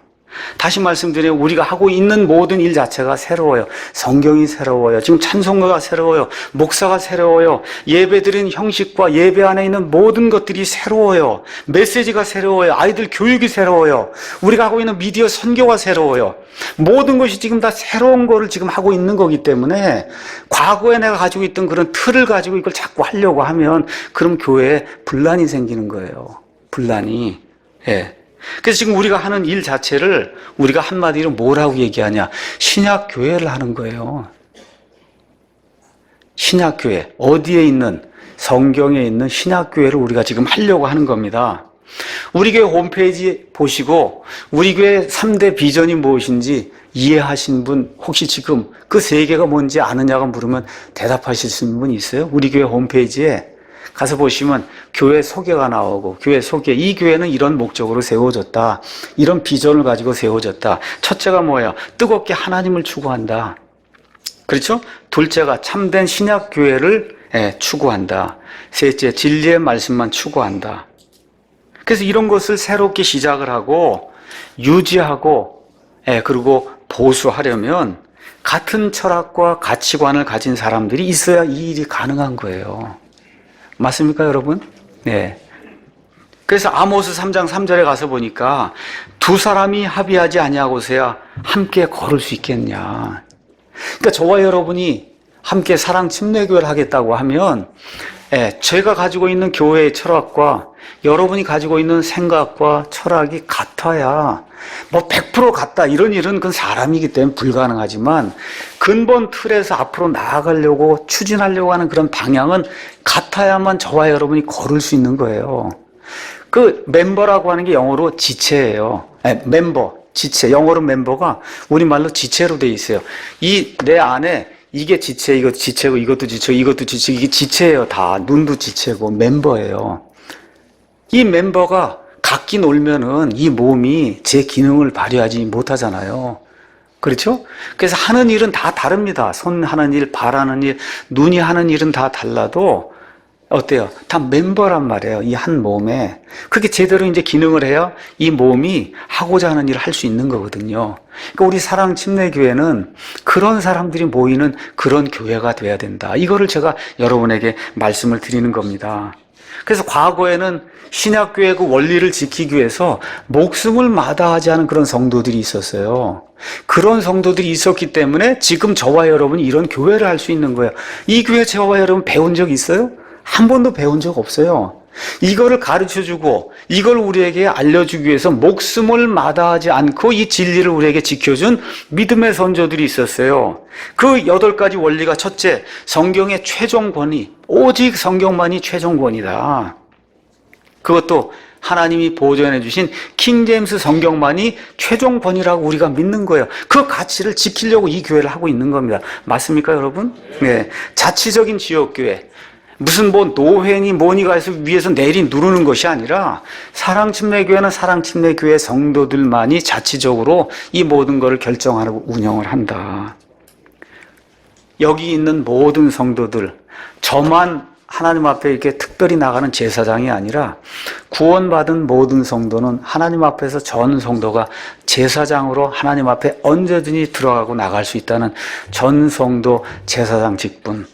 다시 말씀드리면 우리가 하고 있는 모든 일 자체가 새로워요. 성경이 새로워요. 지금 찬송가가 새로워요. 목사가 새로워요. 예배드리는 형식과 예배 안에 있는 모든 것들이 새로워요. 메시지가 새로워요. 아이들 교육이 새로워요. 우리가 하고 있는 미디어 선교가 새로워요. 모든 것이 지금 다 새로운 거를 지금 하고 있는 거기 때문에 과거에 내가 가지고 있던 그런 틀을 가지고 이걸 자꾸 하려고 하면 그럼 교회에 분란이 생기는 거예요. 분란이. 예. 그래서 지금 우리가 하는 일 자체를 우리가 한마디로 뭐라고 얘기하냐? 신약교회를 하는 거예요. 신약교회. 어디에 있는, 성경에 있는 신약교회를 우리가 지금 하려고 하는 겁니다. 우리 교회 홈페이지 보시고 우리 교회 3대 비전이 무엇인지 이해하신 분 혹시 지금 그 세 개가 뭔지 아느냐고 물으면 대답하실 수 있는 분 있어요? 우리 교회 홈페이지에 가서 보시면 교회 소개가 나오고 교회 소개, 이 교회는 이런 목적으로 세워졌다. 이런 비전을 가지고 세워졌다. 첫째가 뭐예요? 뜨겁게 하나님을 추구한다. 그렇죠? 둘째가 참된 신약교회를 추구한다. 셋째, 진리의 말씀만 추구한다. 그래서 이런 것을 새롭게 시작을 하고 유지하고 그리고 보수하려면 같은 철학과 가치관을 가진 사람들이 있어야 이 일이 가능한 거예요. 맞습니까, 여러분? 네. 그래서 아모스 3장 3절에 가서 보니까 두 사람이 합의하지 아니하고서야 함께 걸을 수 있겠냐. 그러니까 저와 여러분이 함께 사랑 침례교회를 하겠다고 하면 제가 가지고 있는 교회의 철학과 여러분이 가지고 있는 생각과 철학이 같아야 뭐 100% 같다 이런 일은 그건 사람이기 때문에 불가능하지만 근본 틀에서 앞으로 나아가려고 추진하려고 하는 그런 방향은 같아야만 저와 여러분이 걸을 수 있는 거예요. 그 멤버라고 하는 게 영어로 지체예요. 멤버, 지체. 영어로 멤버가 우리말로 지체로 돼 있어요. 이 내 안에 이게 지체, 이것도 지체고 이것도 지체고 이것도 지체고 이게 지체예요. 다 눈도 지체고 멤버예요. 이 멤버가 각기 놀면은 이 몸이 제 기능을 발휘하지 못하잖아요. 그렇죠? 그래서 하는 일은 다 다릅니다. 손 하는 일, 발 하는 일, 눈이 하는 일은 다 달라도 어때요? 다 멤버란 말이에요. 이 한 몸에. 그게 제대로 이제 기능을 해야 이 몸이 하고자 하는 일을 할 수 있는 거거든요. 그러니까 우리 사랑 침례교회는 그런 사람들이 모이는 그런 교회가 돼야 된다. 이거를 제가 여러분에게 말씀을 드리는 겁니다. 그래서 과거에는 신약교회 그 원리를 지키기 위해서 목숨을 마다하지 않은 그런 성도들이 있었어요. 그런 성도들이 있었기 때문에 지금 저와 여러분이 이런 교회를 할 수 있는 거예요. 이 교회 저와 여러분 배운 적 있어요? 한 번도 배운 적 없어요. 이거를 가르쳐주고 이걸 우리에게 알려주기 위해서 목숨을 마다하지 않고 이 진리를 우리에게 지켜준 믿음의 선조들이 있었어요. 그 8가지 원리가 첫째, 성경의 최종 권위. 오직 성경만이 최종 권위다. 그것도 하나님이 보존해 주신 킹제임스 성경만이 최종 권위라고 우리가 믿는 거예요. 그 가치를 지키려고 이 교회를 하고 있는 겁니다. 맞습니까, 여러분? 네. 자치적인 지역교회. 무슨 뭐 노회니 뭐니가 해서 위에서 내리 누르는 것이 아니라 사랑침례교회는 사랑침례교회 성도들만이 자치적으로 이 모든 것을 결정하고 운영을 한다. 여기 있는 모든 성도들, 저만 하나님 앞에 이렇게 특별히 나가는 제사장이 아니라 구원받은 모든 성도는 하나님 앞에서 전 성도가 제사장으로 하나님 앞에 언제든지 들어가고 나갈 수 있다는 전 성도 제사장 직분.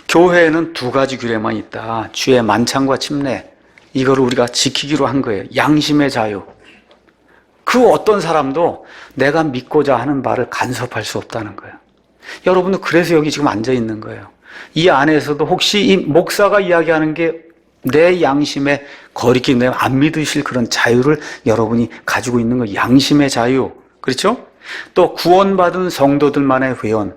교회에는 2가지 규례만 있다. 주의 만찬과 침례. 이거를 우리가 지키기로 한 거예요. 양심의 자유. 그 어떤 사람도 내가 믿고자 하는 바를 간섭할 수 없다는 거예요. 여러분도 그래서 여기 지금 앉아 있는 거예요. 이 안에서도 혹시 이 목사가 이야기하는 게 내 양심에 거리낌 내면 안 믿으실 그런 자유를 여러분이 가지고 있는 거예요. 양심의 자유. 그렇죠? 또 구원받은 성도들만의 회원.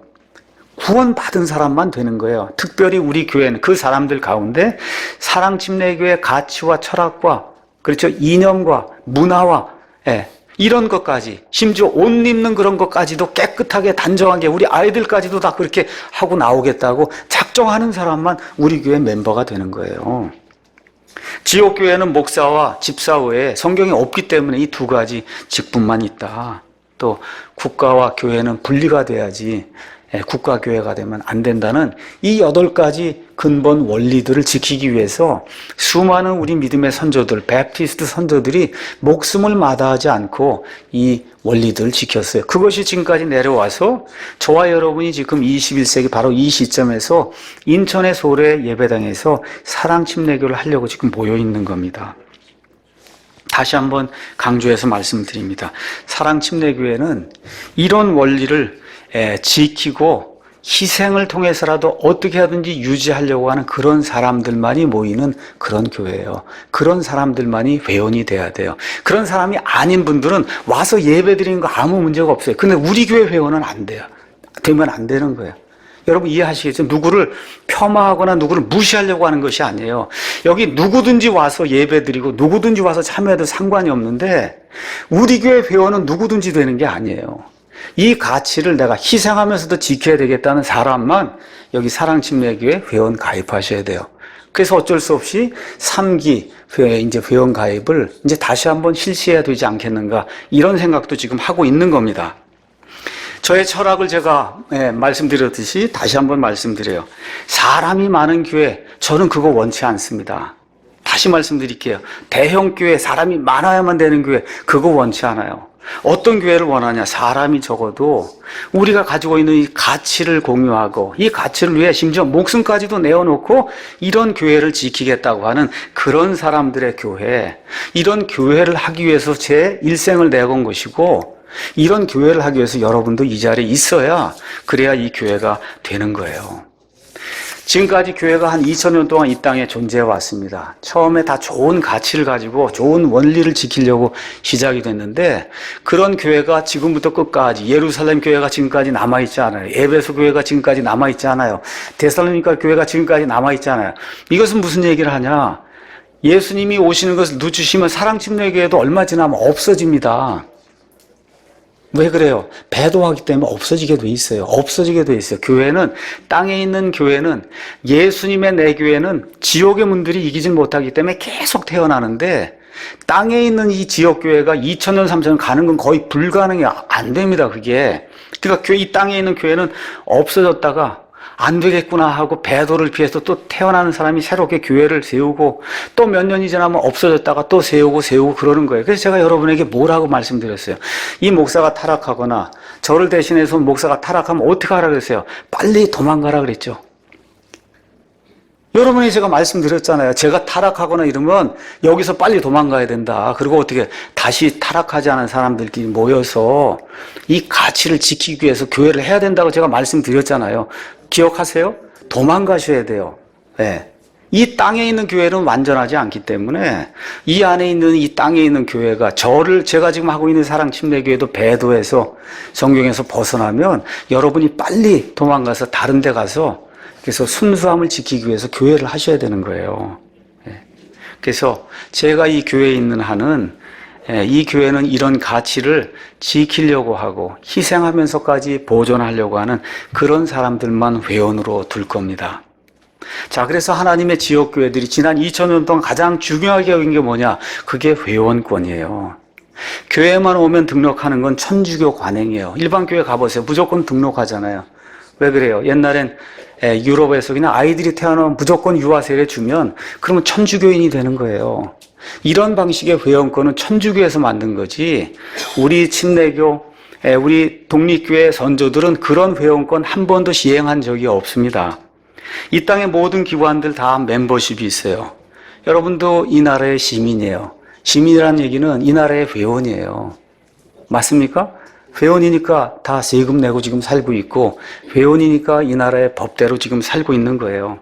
구원받은 사람만 되는 거예요. 특별히 우리 교회는 그 사람들 가운데 사랑침례교회 가치와 철학과 그렇죠? 이념과 문화와 이런 것까지 심지어 옷 입는 그런 것까지도 깨끗하게 단정하게 우리 아이들까지도 다 그렇게 하고 나오겠다고 작정하는 사람만 우리 교회 멤버가 되는 거예요. 지옥교회는 목사와 집사 외에 성경에 없기 때문에 이 두 가지 직분만 있다. 또 국가와 교회는 분리가 돼야지 국가교회가 되면 안 된다는 이 8가지 근본 원리들을 지키기 위해서 수많은 우리 믿음의 선조들, 베프티스트 선조들이 목숨을 마다하지 않고 이 원리들을 지켰어요. 그것이 지금까지 내려와서 저와 여러분이 지금 21세기 바로 이 시점에서 인천의 소래 예배당에서 사랑침례교를 하려고 지금 모여 있는 겁니다. 다시 한번 강조해서 말씀드립니다. 사랑침례교회는 이런 원리를 지키고 희생을 통해서라도 어떻게 하든지 유지하려고 하는 그런 사람들만이 모이는 그런 교회예요. 그런 사람들만이 회원이 돼야 돼요. 그런 사람이 아닌 분들은 와서 예배 드리는 거 아무 문제가 없어요. 근데 우리 교회 회원은 안 돼요. 되면 안 되는 거예요. 여러분 이해하시겠죠? 누구를 폄하하거나 누구를 무시하려고 하는 것이 아니에요. 여기 누구든지 와서 예배 드리고 누구든지 와서 참여해도 상관이 없는데 우리 교회 회원은 누구든지 되는 게 아니에요. 이 가치를 내가 희생하면서도 지켜야 되겠다는 사람만 여기 사랑침례교회 회원 가입하셔야 돼요. 그래서 어쩔 수 없이 3기 이제 회원 가입을 이제 다시 한번 실시해야 되지 않겠는가 이런 생각도 지금 하고 있는 겁니다. 저의 철학을 제가 말씀드렸듯이 다시 한번 말씀드려요. 사람이 많은 교회 저는 그거 원치 않습니다. 다시 말씀드릴게요. 대형 교회 사람이 많아야만 되는 교회 그거 원치 않아요. 어떤 교회를 원하냐? 사람이 적어도 우리가 가지고 있는 이 가치를 공유하고 이 가치를 위해 심지어 목숨까지도 내어놓고 이런 교회를 지키겠다고 하는 그런 사람들의 교회, 이런 교회를 하기 위해서 제 일생을 내건 것이고 이런 교회를 하기 위해서 여러분도 이 자리에 있어야 그래야 이 교회가 되는 거예요. 지금까지 교회가 한 2000년 동안 이 땅에 존재해 왔습니다. 처음에 다 좋은 가치를 가지고 좋은 원리를 지키려고 시작이 됐는데 그런 교회가 지금부터 끝까지 예루살렘 교회가 지금까지 남아있지 않아요. 에베소 교회가 지금까지 남아있지 않아요. 데살로니가 교회가 지금까지 남아있지 않아요. 이것은 무슨 얘기를 하냐? 예수님이 오시는 것을 늦추시면 사랑침례교회도 얼마 지나면 없어집니다. 왜 그래요? 배도하기 때문에 없어지게 돼 있어요. 없어지게 돼 있어요. 교회는, 땅에 있는 교회는, 예수님의 내 교회는 지옥의 문들이 이기질 못하기 때문에 계속 태어나는데, 땅에 있는 이 지역교회가 2000년, 3000년 가는 건 거의 불가능이 안 됩니다, 그게. 그러니까 이 땅에 있는 교회는 없어졌다가, 안 되겠구나 하고 배도를 피해서 또 태어나는 사람이 새롭게 교회를 세우고 또 몇 년이 지나면 없어졌다가 또 세우고 그러는 거예요. 그래서 제가 여러분에게 뭐라고 말씀드렸어요? 이 목사가 타락하거나 저를 대신해서 목사가 타락하면 어떻게 하라 그랬어요? 빨리 도망가라 그랬죠. 여러분이 제가 말씀드렸잖아요. 제가 타락하거나 이러면 여기서 빨리 도망가야 된다. 그리고 어떻게 다시 타락하지 않은 사람들끼리 모여서 이 가치를 지키기 위해서 교회를 해야 된다고 제가 말씀드렸잖아요. 기억하세요? 도망가셔야 돼요. 네. 이 땅에 있는 교회는 완전하지 않기 때문에 이 안에 있는 이 땅에 있는 교회가 제가 지금 하고 있는 사랑침례교회도 배도해서 성경에서 벗어나면 여러분이 빨리 도망가서 다른 데 가서 그래서 순수함을 지키기 위해서 교회를 하셔야 되는 거예요. 그래서 제가 이 교회에 있는 한은 이 교회는 이런 가치를 지키려고 하고 희생하면서까지 보존하려고 하는 그런 사람들만 회원으로 둘 겁니다. 자, 그래서 하나님의 지역교회들이 지난 2000년 동안 가장 중요하게 여긴 게 뭐냐? 그게 회원권이에요. 교회만 오면 등록하는 건 천주교 관행이에요. 일반 교회 가보세요. 무조건 등록하잖아요. 왜 그래요? 옛날엔 유럽에서 그냥 아이들이 태어나면 무조건 유아 세례 주면 그러면 천주교인이 되는 거예요. 이런 방식의 회원권은 천주교에서 만든 거지 우리 침례교, 우리 독립교회 선조들은 그런 회원권 한 번도 시행한 적이 없습니다. 이 땅의 모든 기관들 다 멤버십이 있어요. 여러분도 이 나라의 시민이에요. 시민이라는 얘기는 이 나라의 회원이에요. 맞습니까? 회원이니까 다 세금 내고 지금 살고 있고, 회원이니까 이 나라의 법대로 지금 살고 있는 거예요.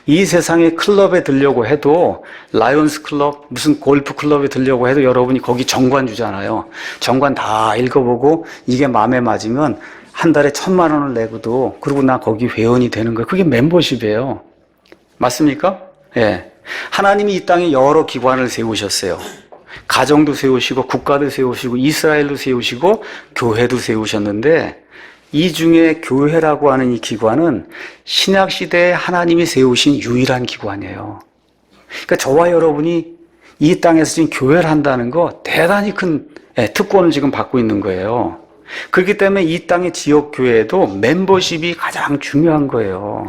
이 세상에 클럽에 들려고 해도, 라이온스 클럽, 무슨 골프 클럽에 들려고 해도 여러분이 거기 정관 주잖아요. 정관 다 읽어보고 이게 마음에 맞으면 한 달에 1,000만 원을 내고도, 그리고 나 거기 회원이 되는 거예요. 그게 멤버십이에요. 맞습니까? 예. 하나님이 이 땅에 여러 기관을 세우셨어요. 가정도 세우시고, 국가도 세우시고, 이스라엘도 세우시고, 교회도 세우셨는데, 이 중에 교회라고 하는 이 기관은 신약시대에 하나님이 세우신 유일한 기관이에요. 그러니까 저와 여러분이 이 땅에서 지금 교회를 한다는 거 대단히 큰 특권을 지금 받고 있는 거예요. 그렇기 때문에 이 땅의 지역교회에도 멤버십이 가장 중요한 거예요.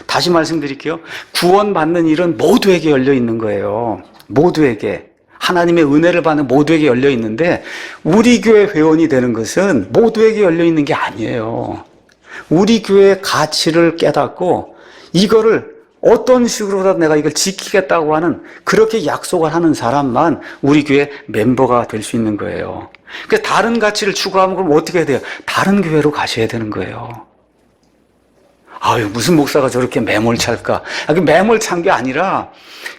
다시 말씀드릴게요. 구원받는 일은 모두에게 열려 있는 거예요. 모두에게. 하나님의 은혜를 받는 모두에게 열려 있는데, 우리 교회 회원이 되는 것은 모두에게 열려 있는 게 아니에요. 우리 교회의 가치를 깨닫고 이거를 어떤 식으로라도 내가 이걸 지키겠다고 하는, 그렇게 약속을 하는 사람만 우리 교회 멤버가 될 수 있는 거예요. 그러니까 다른 가치를 추구하면 그럼 어떻게 해야 돼요? 다른 교회로 가셔야 되는 거예요. 아유, 무슨 목사가 저렇게 매몰찰까? 매몰찬 게 아니라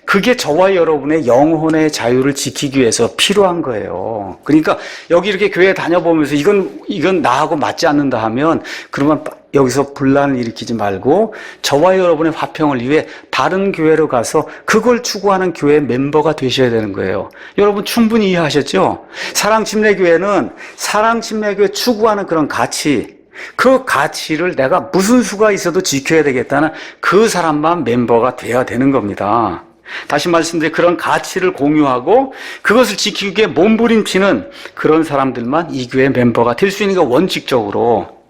그게 저와 여러분의 영혼의 자유를 지키기 위해서 필요한 거예요. 그러니까 여기 이렇게 교회 다녀보면서 이건 나하고 맞지 않는다 하면, 그러면 여기서 분란을 일으키지 말고 저와 여러분의 화평을 위해 다른 교회로 가서 그걸 추구하는 교회 멤버가 되셔야 되는 거예요. 여러분 충분히 이해하셨죠? 사랑침례교회는 사랑침례교회 추구하는 그런 가치, 그 가치를 내가 무슨 수가 있어도 지켜야 되겠다는 그 사람만 멤버가 돼야 되는 겁니다. 다시 말씀드려, 그런 가치를 공유하고 그것을 지키기 위해 몸부림치는 그런 사람들만 이 교회 멤버가 될 수 있는 게 원칙적으로.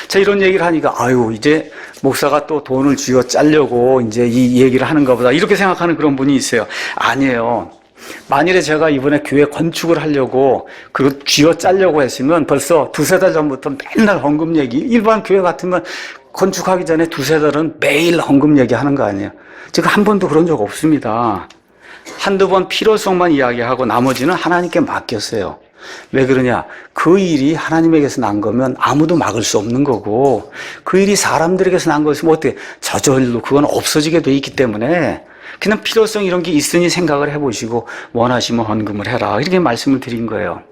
자, 이런 얘기를 하니까, 아유, 이제 목사가 또 돈을 쥐어 짜려고 이제 이 얘기를 하는가 보다, 이렇게 생각하는 그런 분이 있어요. 아니에요. 만일에 제가 이번에 교회 건축을 하려고 그리고 쥐어 짜려고 했으면 벌써 2-3달 전부터 맨날 헌금 얘기, 일반 교회 같으면 건축하기 전에 2-3달은 매일 헌금 얘기하는 거 아니에요. 제가 한 번도 그런 적 없습니다. 한두 번 필요성만 이야기하고 나머지는 하나님께 맡겼어요. 왜 그러냐? 그 일이 하나님에게서 난 거면 아무도 막을 수 없는 거고, 그 일이 사람들에게서 난 거였으면 어떻게, 저절로 그건 없어지게 돼 있기 때문에 그냥 필요성 이런 게 있으니 생각을 해보시고 원하시면 헌금을 해라, 이렇게 말씀을 드린 거예요.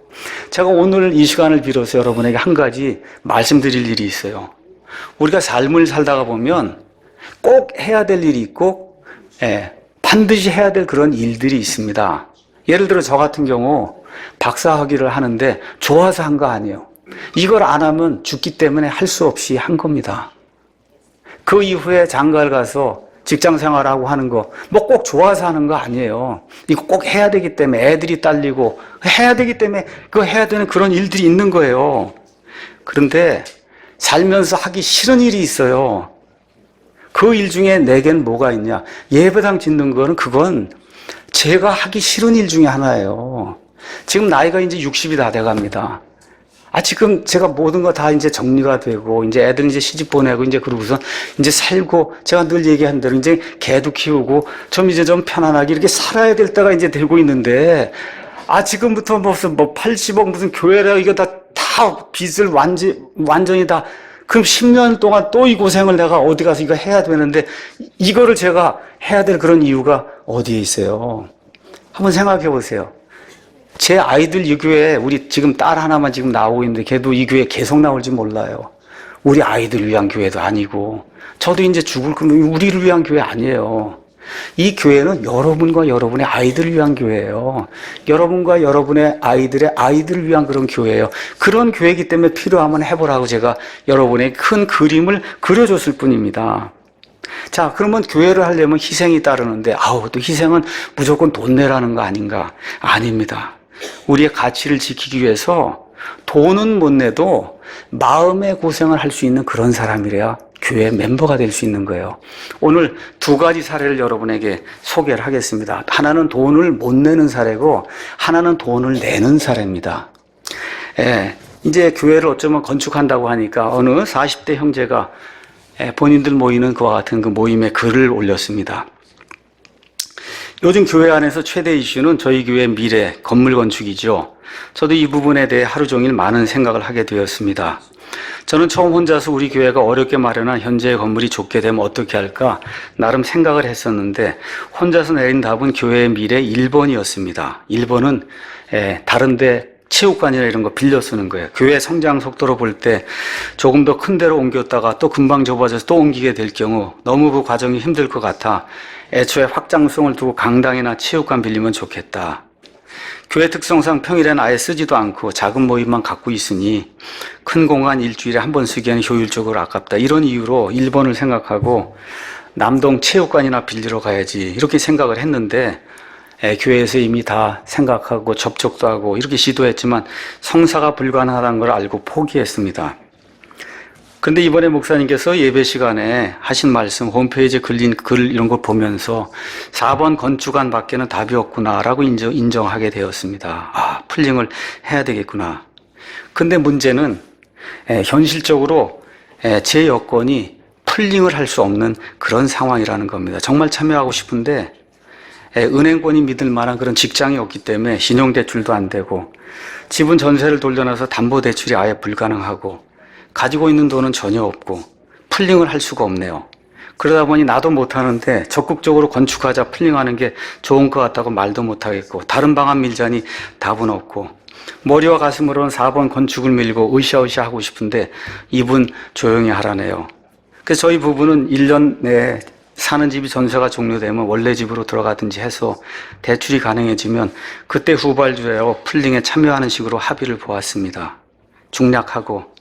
제가 오늘 이 시간을 빌어서 여러분에게 한 가지 말씀드릴 일이 있어요. 우리가 삶을 살다가 보면 꼭 해야 될 일이 있고, 반드시 해야 될 그런 일들이 있습니다. 예를 들어 저 같은 경우 박사학위를 하는데 좋아서 한 거 아니에요. 이걸 안 하면 죽기 때문에 할 수 없이 한 겁니다. 그 이후에 장가를 가서 직장 생활하고 하는 거, 뭐 꼭 좋아서 하는 거 아니에요. 이거 꼭 해야 되기 때문에, 애들이 딸리고 해야 되기 때문에 그거 해야 되는 그런 일들이 있는 거예요. 그런데 살면서 하기 싫은 일이 있어요. 그 일 중에 내겐 뭐가 있냐? 예배당 짓는 거는 그건 제가 하기 싫은 일 중에 하나예요. 지금 나이가 이제 60이 다 돼갑니다. 지금 제가 모든 거 다 이제 정리가 되고, 이제 애들 이제 시집 보내고, 이제 그러고서 이제 살고, 제가 늘 얘기한 대로 이제 개도 키우고, 좀 이제 좀 편안하게 이렇게 살아야 될 때가 이제 되고 있는데, 지금부터 무슨 80억 무슨 교회라 이거 다 빚을 완전히 다, 그럼 10년 동안 또 이 고생을 내가 어디 가서 이거 해야 되는데, 이거를 제가 해야 될 그런 이유가 어디에 있어요? 한번 생각해 보세요. 제 아이들 이 교회에 우리 지금 딸 하나만 지금 나오고 있는데 걔도 이 교회에 계속 나올지 몰라요. 우리 아이들 위한 교회도 아니고, 저도 이제 죽을 거면 우리를 위한 교회 아니에요. 이 교회는 여러분과 여러분의 아이들을 위한 교회예요. 여러분과 여러분의 아이들의 아이들을 위한 그런 교회예요. 그런 교회이기 때문에 필요하면 해보라고 제가 여러분의 큰 그림을 그려줬을 뿐입니다. 자, 그러면 교회를 하려면 희생이 따르는데, 또 희생은 무조건 돈 내라는 거 아닌가? 아닙니다. 우리의 가치를 지키기 위해서 돈은 못 내도 마음의 고생을 할 수 있는 그런 사람이래야 교회 멤버가 될 수 있는 거예요. 오늘 2가지 사례를 여러분에게 소개를 하겠습니다. 하나는 돈을 못 내는 사례고, 하나는 돈을 내는 사례입니다. 이제 교회를 어쩌면 건축한다고 하니까 어느 40대 형제가 본인들 모이는 그와 같은 그 모임에 글을 올렸습니다. 요즘 교회 안에서 최대 이슈는 저희 교회 미래, 건물 건축이죠. 저도 이 부분에 대해 하루 종일 많은 생각을 하게 되었습니다. 저는 처음 혼자서 우리 교회가 어렵게 마련한 현재의 건물이 좋게 되면 어떻게 할까 나름 생각을 했었는데 혼자서 내린 답은 교회의 미래 1번이었습니다. 1번은 다른데 체육관이나 이런 거 빌려 쓰는 거예요. 교회 성장 속도로 볼 때 조금 더 큰 데로 옮겼다가 또 금방 좁아져서 또 옮기게 될 경우 너무 그 과정이 힘들 것 같아 애초에 확장성을 두고 강당이나 체육관 빌리면 좋겠다. 교회 특성상 평일에는 아예 쓰지도 않고 작은 모임만 갖고 있으니 큰 공간 일주일에 한 번 쓰기에는 효율적으로 아깝다. 이런 이유로 1번을 생각하고 남동 체육관이나 빌리러 가야지 이렇게 생각을 했는데 교회에서 이미 다 생각하고 접촉도 하고 이렇게 시도했지만 성사가 불가능하다는 걸 알고 포기했습니다. 그런데 이번에 목사님께서 예배 시간에 하신 말씀 홈페이지에 걸린 글 이런 걸 보면서 4번 건축안 밖에는 답이 없구나라고 인정하게 되었습니다. 아, 풀링을 해야 되겠구나. 근데 문제는 현실적으로 제 여건이 풀링을 할 수 없는 그런 상황이라는 겁니다. 정말 참여하고 싶은데 은행권이 믿을 만한 그런 직장이 없기 때문에 신용대출도 안 되고 집은 전세를 돌려놔서 담보대출이 아예 불가능하고 가지고 있는 돈은 전혀 없고 풀링을 할 수가 없네요. 그러다 보니 나도 못하는데 적극적으로 건축하자 풀링하는 게 좋은 것 같다고 말도 못하겠고 다른 방안 밀자니 답은 없고 머리와 가슴으로는 4번 건축을 밀고 으쌰으쌰 하고 싶은데 이분 조용히 하라네요. 그래서 저희 부부는 1년 내에 사는 집이 전세가 종료되면 원래 집으로 들어가든지 해서 대출이 가능해지면 그때 후발주로 풀링에 참여하는 식으로 합의를 보았습니다. 중략하고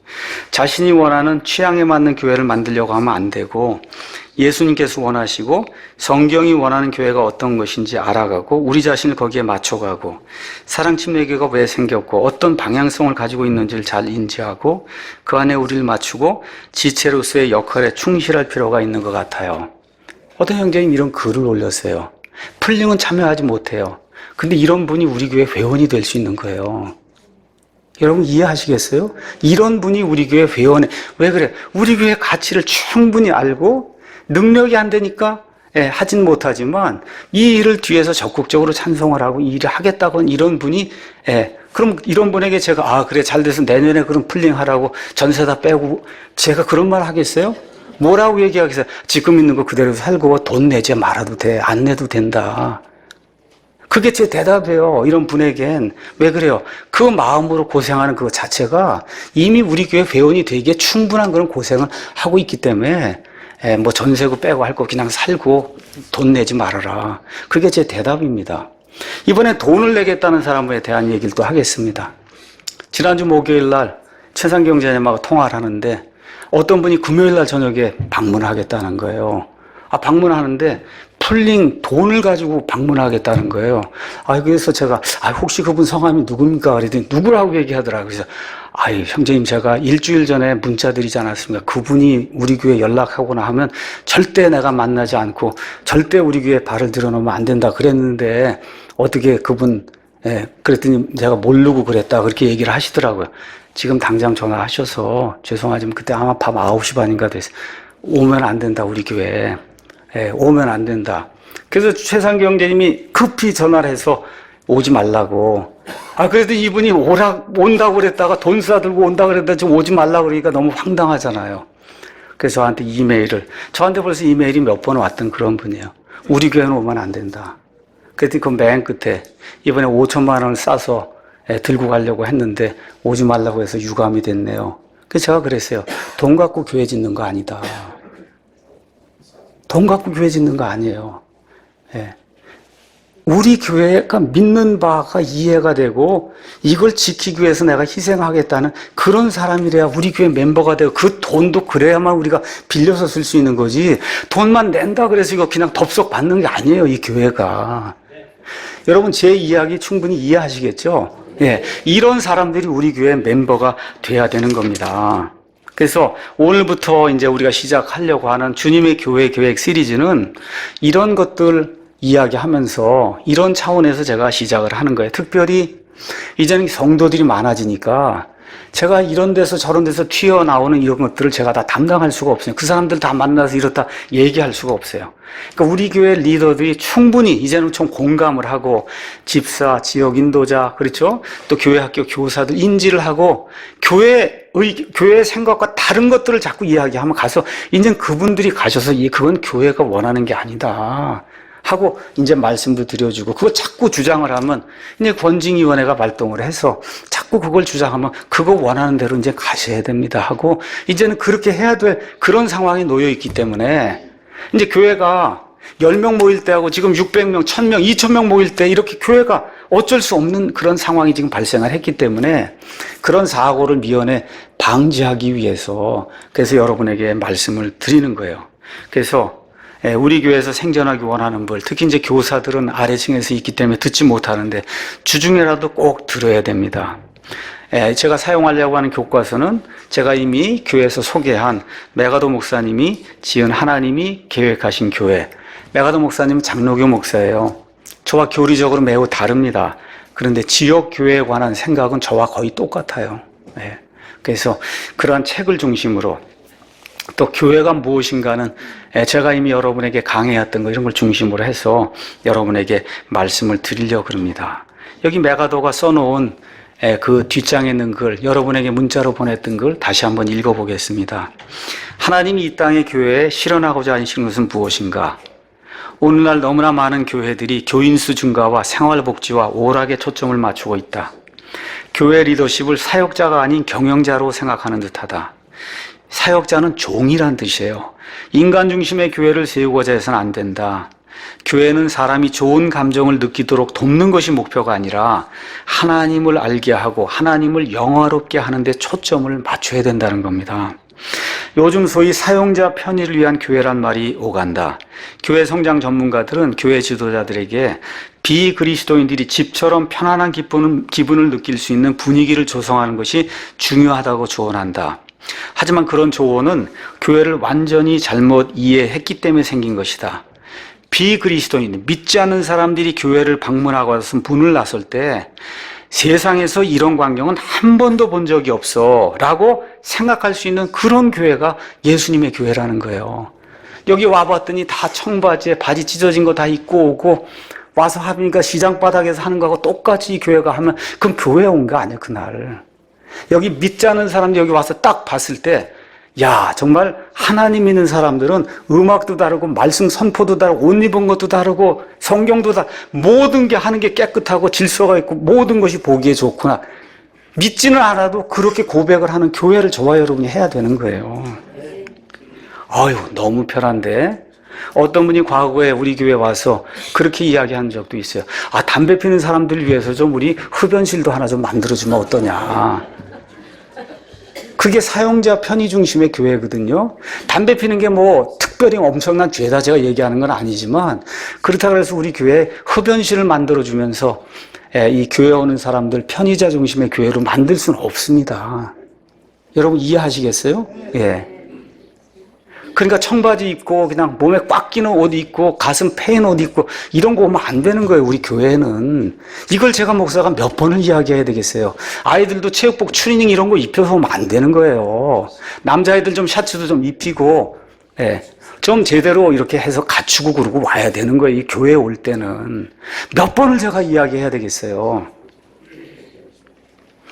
자신이 원하는 취향에 맞는 교회를 만들려고 하면 안 되고 예수님께서 원하시고 성경이 원하는 교회가 어떤 것인지 알아가고 우리 자신을 거기에 맞춰가고 사랑침례교회가 왜 생겼고 어떤 방향성을 가지고 있는지를 잘 인지하고 그 안에 우리를 맞추고 지체로서의 역할에 충실할 필요가 있는 것 같아요. 어떤 형제님 이런 글을 올렸어요. 풀링은 참여하지 못해요. 근데 이런 분이 우리 교회 회원이 될 수 있는 거예요. 여러분 이해하시겠어요? 이런 분이 우리 교회 회원에 왜 그래? 우리 교회 가치를 충분히 알고 능력이 안 되니까 하진 못하지만 이 일을 뒤에서 적극적으로 찬성을 하고 이 일을 하겠다고는 이런 분이 그럼 이런 분에게 제가 그래 잘 돼서 내년에 그럼 풀링하라고 전세 다 빼고 제가 그런 말 하겠어요? 뭐라고 얘기하겠어요? 지금 있는 거 그대로 살고 돈 내지 말아도 돼. 안 내도 된다. 그게 제 대답이에요. 이런 분에겐. 왜 그래요? 그 마음으로 고생하는 그거 자체가 이미 우리 교회 회원이 되기에 충분한 그런 고생을 하고 있기 때문에 뭐 전세고 빼고 할 거 그냥 살고 돈 내지 말아라. 그게 제 대답입니다. 이번에 돈을 내겠다는 사람에 대한 얘기를 또 하겠습니다. 지난주 목요일 날 최상경 장님하고 통화를 하는데 어떤 분이 금요일 날 저녁에 방문하겠다는 거예요. 방문하는데 풀링 돈을 가지고 방문하겠다는 거예요. 그래서 제가 혹시 그분 성함이 누굽니까? 그랬더니 누구라고 얘기하더라고요. 그래서 형제님 제가 일주일 전에 문자 드리지 않았습니까? 그분이 우리 교회 연락하거나 하면 절대 내가 만나지 않고 절대 우리 교회에 발을 들여놓으면 안 된다 그랬는데 어떻게 그분 그랬더니 제가 모르고 그랬다 그렇게 얘기를 하시더라고요. 지금 당장 전화하셔서 죄송하지만 그때 아마 밤 9시 반인가 됐어요. 오면 안 된다 우리 교회에. 오면 안 된다. 그래서 최상기 형제님이 급히 전화를 해서 오지 말라고. 그래도 이분이 온다고 그랬다가 돈 싸들고 온다고 그랬다가 지금 오지 말라고 그러니까 너무 황당하잖아요. 그래서 저한테 저한테 벌써 이메일이 몇 번 왔던 그런 분이에요. 우리 교회는 오면 안 된다. 그랬더니 그 맨 끝에 이번에 5천만 원을 싸서 들고 가려고 했는데 오지 말라고 해서 유감이 됐네요. 그래서 제가 그랬어요. 돈 갖고 교회 짓는 거 아니다. 돈 갖고 교회 짓는 거 아니에요. 우리 교회가 믿는 바가 이해가 되고 이걸 지키기 위해서 내가 희생하겠다는 그런 사람이래야 우리 교회 멤버가 되고 그 돈도 그래야만 우리가 빌려서 쓸 수 있는 거지 돈만 낸다 그래서 이거 그냥 덥석 받는 게 아니에요. 이 교회가. 여러분 제 이야기 충분히 이해하시겠죠? 이런 사람들이 우리 교회 멤버가 돼야 되는 겁니다. 그래서 오늘부터 이제 우리가 시작하려고 하는 주님의 교회 계획 시리즈는 이런 것들 이야기하면서 이런 차원에서 제가 시작을 하는 거예요. 특별히 이제는 성도들이 많아지니까 제가 이런 데서 저런 데서 튀어나오는 이런 것들을 제가 다 담당할 수가 없어요. 그 사람들 다 만나서 이렇다 얘기할 수가 없어요. 그러니까 우리 교회 리더들이 충분히 이제는 좀 공감을 하고 집사, 지역 인도자, 그렇죠? 또 교회 학교 교사들 인지를 하고 교회의 생각과 다른 것들을 자꾸 이야기하면 가서 이제 그분들이 가셔서 그건 교회가 원하는 게 아니다 하고 이제 말씀도 드려주고 그거 자꾸 주장을 하면 이제 권징위원회가 발동을 해서 자꾸 그걸 주장하면 그거 원하는 대로 이제 가셔야 됩니다 하고 이제는 그렇게 해야 될 그런 상황에 놓여 있기 때문에 이제 교회가 10명 모일 때하고 지금 600명, 1000명, 2000명 모일 때 이렇게 교회가 어쩔 수 없는 그런 상황이 지금 발생을 했기 때문에 그런 사고를 미연에 방지하기 위해서 그래서 여러분에게 말씀을 드리는 거예요. 그래서 우리 교회에서 생존하기 원하는 분, 특히 이제 교사들은 아래층에서 있기 때문에 듣지 못하는데 주중에라도 꼭 들어야 됩니다. 제가 사용하려고 하는 교과서는 제가 이미 교회에서 소개한 메가도 목사님이 지은 하나님이 계획하신 교회. 메가도 목사님은 장로교 목사예요. 저와 교리적으로 매우 다릅니다. 그런데 지역 교회에 관한 생각은 저와 거의 똑같아요. 그래서 그러한 책을 중심으로 또 교회가 무엇인가는 제가 이미 여러분에게 강해했던 거 이런 걸 중심으로 해서 여러분에게 말씀을 드리려고 합니다. 여기 메가도가 써놓은 그 뒷장에 있는 글, 여러분에게 문자로 보냈던 글 다시 한번 읽어보겠습니다. 하나님이 이 땅의 교회에 실현하고자 하시는 것은 무엇인가? 오늘날 너무나 많은 교회들이 교인수 증가와 생활복지와 오락에 초점을 맞추고 있다. 교회 리더십을 사역자가 아닌 경영자로 생각하는 듯하다. 사역자는 종이란 뜻이에요. 인간 중심의 교회를 세우고자 해서는 안 된다. 교회는 사람이 좋은 감정을 느끼도록 돕는 것이 목표가 아니라 하나님을 알게 하고 하나님을 영화롭게 하는 데 초점을 맞춰야 된다는 겁니다. 요즘 소위 사용자 편의를 위한 교회란 말이 오간다. 교회 성장 전문가들은 교회 지도자들에게 비그리스도인들이 집처럼 편안한 기분을 느낄 수 있는 분위기를 조성하는 것이 중요하다고 조언한다. 하지만 그런 조언은 교회를 완전히 잘못 이해했기 때문에 생긴 것이다. 비그리스도인, 믿지 않는 사람들이 교회를 방문하고 와서 문을 나설 때 세상에서 이런 광경은 한 번도 본 적이 없어 라고 생각할 수 있는 그런 교회가 예수님의 교회라는 거예요. 여기 와봤더니 다 청바지에 바지 찢어진 거 다 입고 오고 와서 하니까 시장 바닥에서 하는 거하고 똑같이 이 교회가 하면 그럼 교회에 온 거 아니야 그날. 여기 믿지 않는 사람들이 여기 와서 딱 봤을 때 야 정말 하나님 믿는 사람들은 음악도 다르고 말씀 선포도 다르고 옷 입은 것도 다르고 성경도 다 모든 게 하는 게 깨끗하고 질서가 있고 모든 것이 보기에 좋구나. 믿지는 않아도 그렇게 고백을 하는 교회를 저와 여러분이 해야 되는 거예요. 아유 너무 편한데 어떤 분이 과거에 우리 교회 와서 그렇게 이야기한 적도 있어요. 아 담배 피는 사람들을 위해서 좀 우리 흡연실도 하나 좀 만들어주면 어떠냐. 그게 사용자 편의 중심의 교회거든요. 담배 피는 게 뭐 특별히 엄청난 죄다 제가 얘기하는 건 아니지만 그렇다고 해서 우리 교회에 흡연실을 만들어주면서 이 교회에 오는 사람들 편의자 중심의 교회로 만들 수는 없습니다. 여러분 이해하시겠어요? 예. 그러니까 청바지 입고 그냥 몸에 꽉 끼는 옷 입고 가슴 패인 옷 입고 이런 거 오면 안 되는 거예요. 우리 교회는. 이걸 제가 목사가 몇 번을 이야기해야 되겠어요. 아이들도 체육복 추리닝 이런 거 입혀서 오면 안 되는 거예요. 남자애들 좀 셔츠도 좀 입히고 좀 제대로 이렇게 해서 갖추고 그러고 와야 되는 거예요. 이 교회에 올 때는. 몇 번을 제가 이야기해야 되겠어요.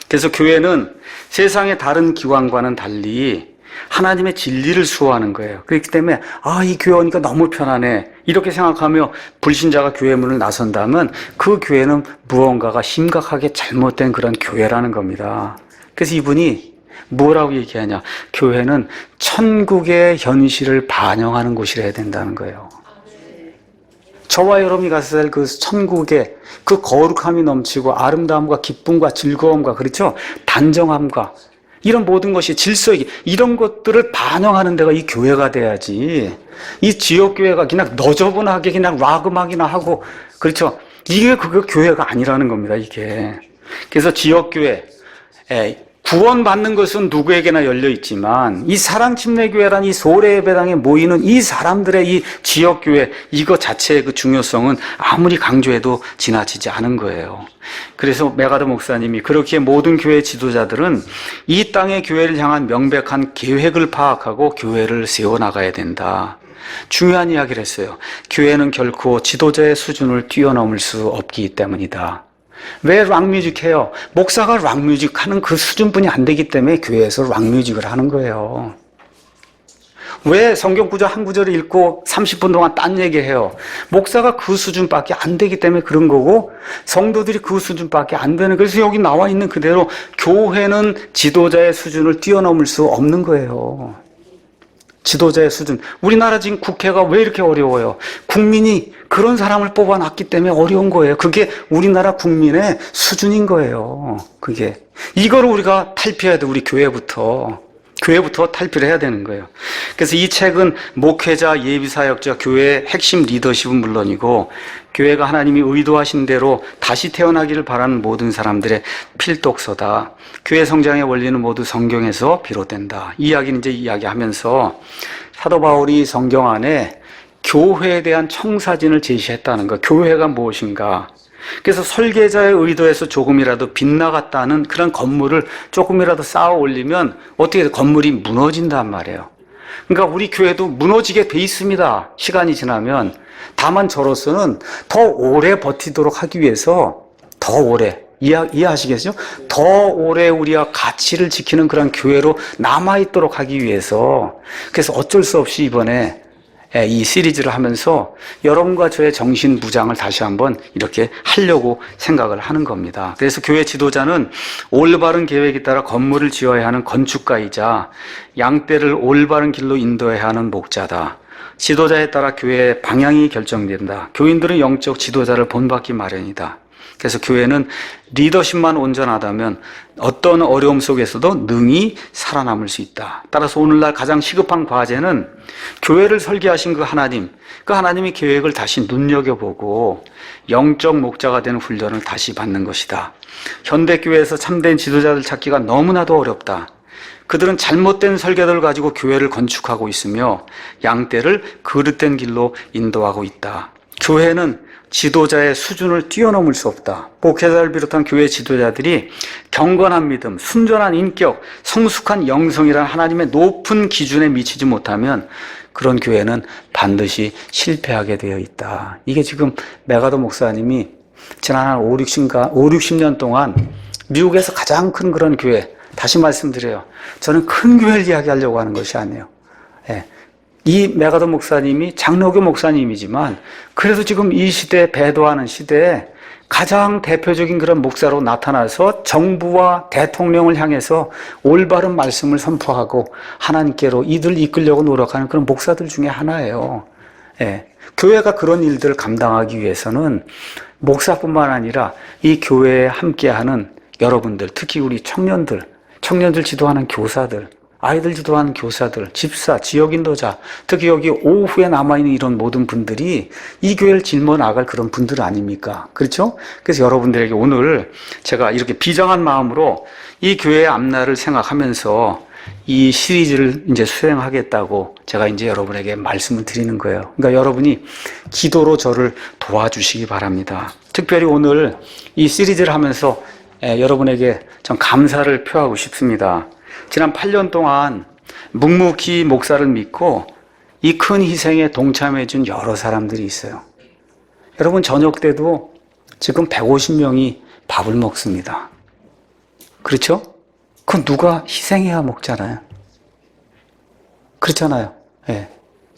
그래서 교회는 세상의 다른 기관과는 달리 하나님의 진리를 수호하는 거예요. 그렇기 때문에 이 교회 오니까 너무 편하네 이렇게 생각하며 불신자가 교회 문을 나선다면 그 교회는 무언가가 심각하게 잘못된 그런 교회라는 겁니다. 그래서 이분이 뭐라고 얘기하냐. 교회는 천국의 현실을 반영하는 곳이라 해야 된다는 거예요. 저와 여러분이 가서 살 그 천국의 그 거룩함이 넘치고 아름다움과 기쁨과 즐거움과 그렇죠? 단정함과 이런 모든 것이 질서, 이런 것들을 반영하는 데가 이 교회가 돼야지. 이 지역교회가 그냥 너저분하게 그냥 락 음악이나 하고, 그렇죠. 이게 그거 교회가 아니라는 겁니다, 이게. 그래서 지역교회, 구원받는 것은 누구에게나 열려 있지만 이 사랑침례교회란 이 소래예배당에 모이는 이 사람들의 이 지역교회 이거 자체의 그 중요성은 아무리 강조해도 지나치지 않은 거예요. 그래서 메가더 목사님이 그렇게 모든 교회 지도자들은 이 땅의 교회를 향한 명백한 계획을 파악하고 교회를 세워나가야 된다. 중요한 이야기를 했어요. 교회는 결코 지도자의 수준을 뛰어넘을 수 없기 때문이다. 왜 락뮤직 해요? 목사가 락뮤직 하는 그 수준뿐이 안 되기 때문에 교회에서 락뮤직을 하는 거예요. 왜 성경 구절 한 구절을 읽고 30분 동안 딴 얘기해요? 목사가 그 수준밖에 안 되기 때문에 그런 거고 성도들이 그 수준밖에 안 되는, 그래서 여기 나와 있는 그대로 교회는 지도자의 수준을 뛰어넘을 수 없는 거예요. 지도자의 수준. 우리나라 지금 국회가 왜 이렇게 어려워요? 국민이 그런 사람을 뽑아놨기 때문에 어려운 거예요. 그게 우리나라 국민의 수준인 거예요. 그게. 이거를 우리가 탈피해야 돼, 우리 교회부터. 교회부터 탈피를 해야 되는 거예요. 그래서 이 책은 목회자, 예비사역자, 교회의 핵심 리더십은 물론이고 교회가 하나님이 의도하신 대로 다시 태어나기를 바라는 모든 사람들의 필독서다. 교회 성장의 원리는 모두 성경에서 비롯된다. 이 이야기는 이제 이야기하면서 사도 바울이 성경 안에 교회에 대한 청사진을 제시했다는 거. 교회가 무엇인가? 그래서 설계자의 의도에서 조금이라도 빗나갔다는 그런 건물을 조금이라도 쌓아 올리면 어떻게 건물이 무너진단 말이에요. 그러니까 우리 교회도 무너지게 돼 있습니다. 시간이 지나면. 다만 저로서는 더 오래 버티도록 하기 위해서 더 오래, 이해하시겠죠? 더 오래 우리가 가치를 지키는 그런 교회로 남아있도록 하기 위해서, 그래서 어쩔 수 없이 이번에 이 시리즈를 하면서 여러분과 저의 정신 무장을 다시 한번 이렇게 하려고 생각을 하는 겁니다. 그래서 교회 지도자는 올바른 계획에 따라 건물을 지어야 하는 건축가이자 양떼를 올바른 길로 인도해야 하는 목자다. 지도자에 따라 교회의 방향이 결정된다. 교인들은 영적 지도자를 본받기 마련이다. 그래서 교회는 리더십만 온전하다면 어떤 어려움 속에서도 능히 살아남을 수 있다. 따라서 오늘날 가장 시급한 과제는 교회를 설계하신 그 하나님이 계획을 다시 눈여겨보고 영적 목자가 되는 훈련을 다시 받는 것이다. 현대교회에서 참된 지도자들 찾기가 너무나도 어렵다. 그들은 잘못된 설계도를 가지고 교회를 건축하고 있으며 양떼를 그릇된 길로 인도하고 있다. 교회는 지도자의 수준을 뛰어넘을 수 없다. 목회자를 비롯한 교회 지도자들이 경건한 믿음, 순전한 인격, 성숙한 영성이라는 하나님의 높은 기준에 미치지 못하면 그런 교회는 반드시 실패하게 되어 있다. 이게 지금 메가더 목사님이 지난 한 60년 동안 미국에서 가장 큰 그런 교회, 다시 말씀드려요. 저는 큰 교회를 이야기하려고 하는 것이 아니에요. 이 메가더 목사님이 장로교 목사님이지만 그래도 지금 이 시대에 배도하는 시대에 가장 대표적인 그런 목사로 나타나서 정부와 대통령을 향해서 올바른 말씀을 선포하고 하나님께로 이들을 이끌려고 노력하는 그런 목사들 중에 하나예요. 교회가 그런 일들을 감당하기 위해서는 목사뿐만 아니라 이 교회에 함께하는 여러분들, 특히 우리 청년들 지도하는 교사들, 아이들 지도하는 교사들, 집사, 지역인도자, 특히 여기 오후에 남아있는 이런 모든 분들이 이 교회를 짊어 나갈 그런 분들 아닙니까? 그렇죠? 그래서 여러분들에게 오늘 제가 이렇게 비장한 마음으로 이 교회의 앞날을 생각하면서 이 시리즈를 이제 수행하겠다고 제가 이제 여러분에게 말씀을 드리는 거예요. 그러니까 여러분이 기도로 저를 도와주시기 바랍니다. 특별히 오늘 이 시리즈를 하면서 여러분에게 좀 감사를 표하고 싶습니다. 지난 8년 동안 묵묵히 목사를 믿고 이 큰 희생에 동참해 준 여러 사람들이 있어요. 여러분 저녁 때도 지금 150명이 밥을 먹습니다. 그렇죠? 그건 누가 희생해야 먹잖아요. 그렇잖아요.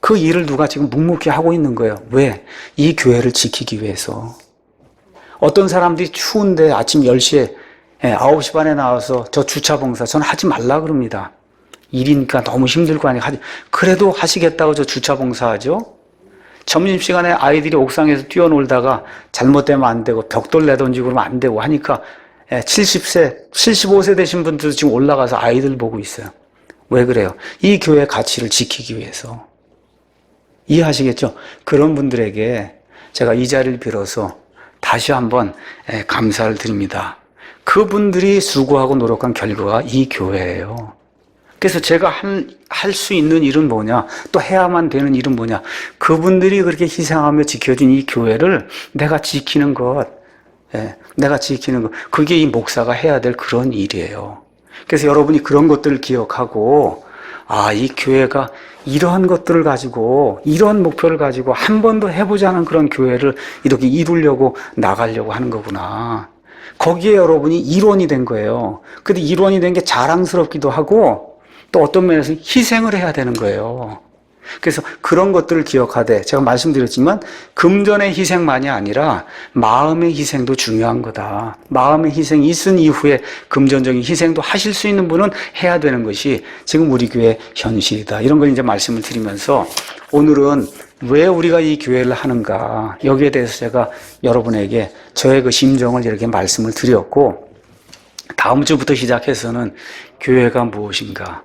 그 일을 누가 지금 묵묵히 하고 있는 거예요. 왜? 이 교회를 지키기 위해서. 어떤 사람들이 추운데 아침 10시에 9시 반에 나와서 저 주차 봉사 저는 하지 말라 그럽니다. 일이니까 너무 힘들고 하니까 그래도 하시겠다고 저 주차 봉사하죠. 점심시간에 아이들이 옥상에서 뛰어놀다가 잘못되면 안 되고 벽돌 내던지고 그러면 안 되고 하니까 70세, 75세 되신 분들도 지금 올라가서 아이들 보고 있어요. 왜 그래요? 이 교회의 가치를 지키기 위해서. 이해하시겠죠? 그런 분들에게 제가 이 자리를 빌어서 다시 한번 감사를 드립니다. 그분들이 수고하고 노력한 결과가 이 교회예요. 그래서 제가 할 수 있는 일은 뭐냐, 또 해야만 되는 일은 뭐냐, 그분들이 그렇게 희생하며 지켜준 이 교회를 내가 지키는 것, 내가 지키는 것, 그게 이 목사가 해야 될 그런 일이에요. 그래서 여러분이 그런 것들을 기억하고, 이 교회가 이러한 것들을 가지고, 이런 목표를 가지고 한 번도 해보지 않은 그런 교회를 이렇게 이루려고 나가려고 하는 거구나. 거기에 여러분이 일원이 된 거예요. 근데 일원이 된 게 자랑스럽기도 하고, 또 어떤 면에서 희생을 해야 되는 거예요. 그래서 그런 것들을 기억하되, 제가 말씀드렸지만 금전의 희생만이 아니라 마음의 희생도 중요한 거다. 마음의 희생이 있은 이후에 금전적인 희생도 하실 수 있는 분은 해야 되는 것이 지금 우리 교회의 현실이다. 이런 걸 이제 말씀을 드리면서, 오늘은 왜 우리가 이 교회를 하는가, 여기에 대해서 제가 여러분에게 저의 그 심정을 이렇게 말씀을 드렸고, 다음 주부터 시작해서는 교회가 무엇인가,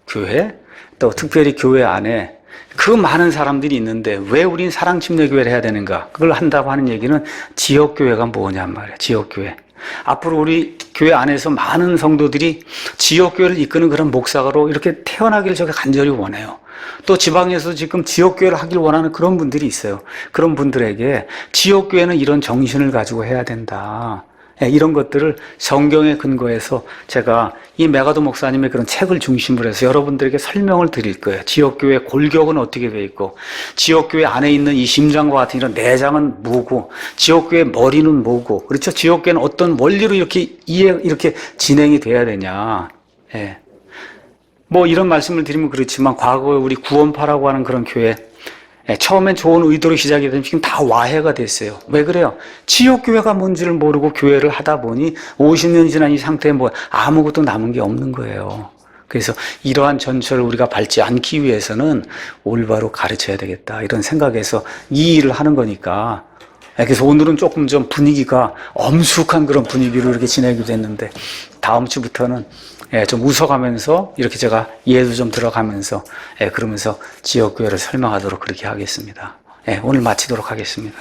교회, 또 특별히 교회 안에 그 많은 사람들이 있는데 왜 우린 사랑침례교회를 해야 되는가, 그걸 한다고 하는 얘기는 지역교회가 뭐냔 말이에요. 지역교회. 앞으로 우리 교회 안에서 많은 성도들이 지역교회를 이끄는 그런 목사로 이렇게 태어나기를 제가 간절히 원해요. 또 지방에서 지금 지역교회를 하길 원하는 그런 분들이 있어요. 그런 분들에게 지역교회는 이런 정신을 가지고 해야 된다, 이런 것들을 성경에 근거해서 제가 이 메가도 목사님의 그런 책을 중심으로 해서 여러분들에게 설명을 드릴 거예요. 지역교회 골격은 어떻게 되어 있고, 지역교회 안에 있는 이 심장과 같은 이런 내장은 뭐고, 지역교회 머리는 뭐고, 그렇죠? 지역교회는 어떤 원리로 이렇게 이렇게 진행이 돼야 되냐. 뭐 이런 말씀을 드리면 그렇지만, 과거에 우리 구원파라고 하는 그런 교회, 처음엔 좋은 의도로 시작이 되면 지금 다 와해가 됐어요. 왜 그래요? 지역교회가 뭔지를 모르고 교회를 하다 보니 50년 지난 이 상태에 뭐 아무것도 남은 게 없는 거예요. 그래서 이러한 전철을 우리가 밟지 않기 위해서는 올바로 가르쳐야 되겠다, 이런 생각에서 이 일을 하는 거니까. 그래서 오늘은 조금 좀 분위기가 엄숙한 그런 분위기로 이렇게 진행이 됐는데, 다음 주부터는 좀 웃어가면서 이렇게 제가 예도 좀 들어가면서 그러면서 지역교회를 설명하도록 그렇게 하겠습니다. 오늘 마치도록 하겠습니다.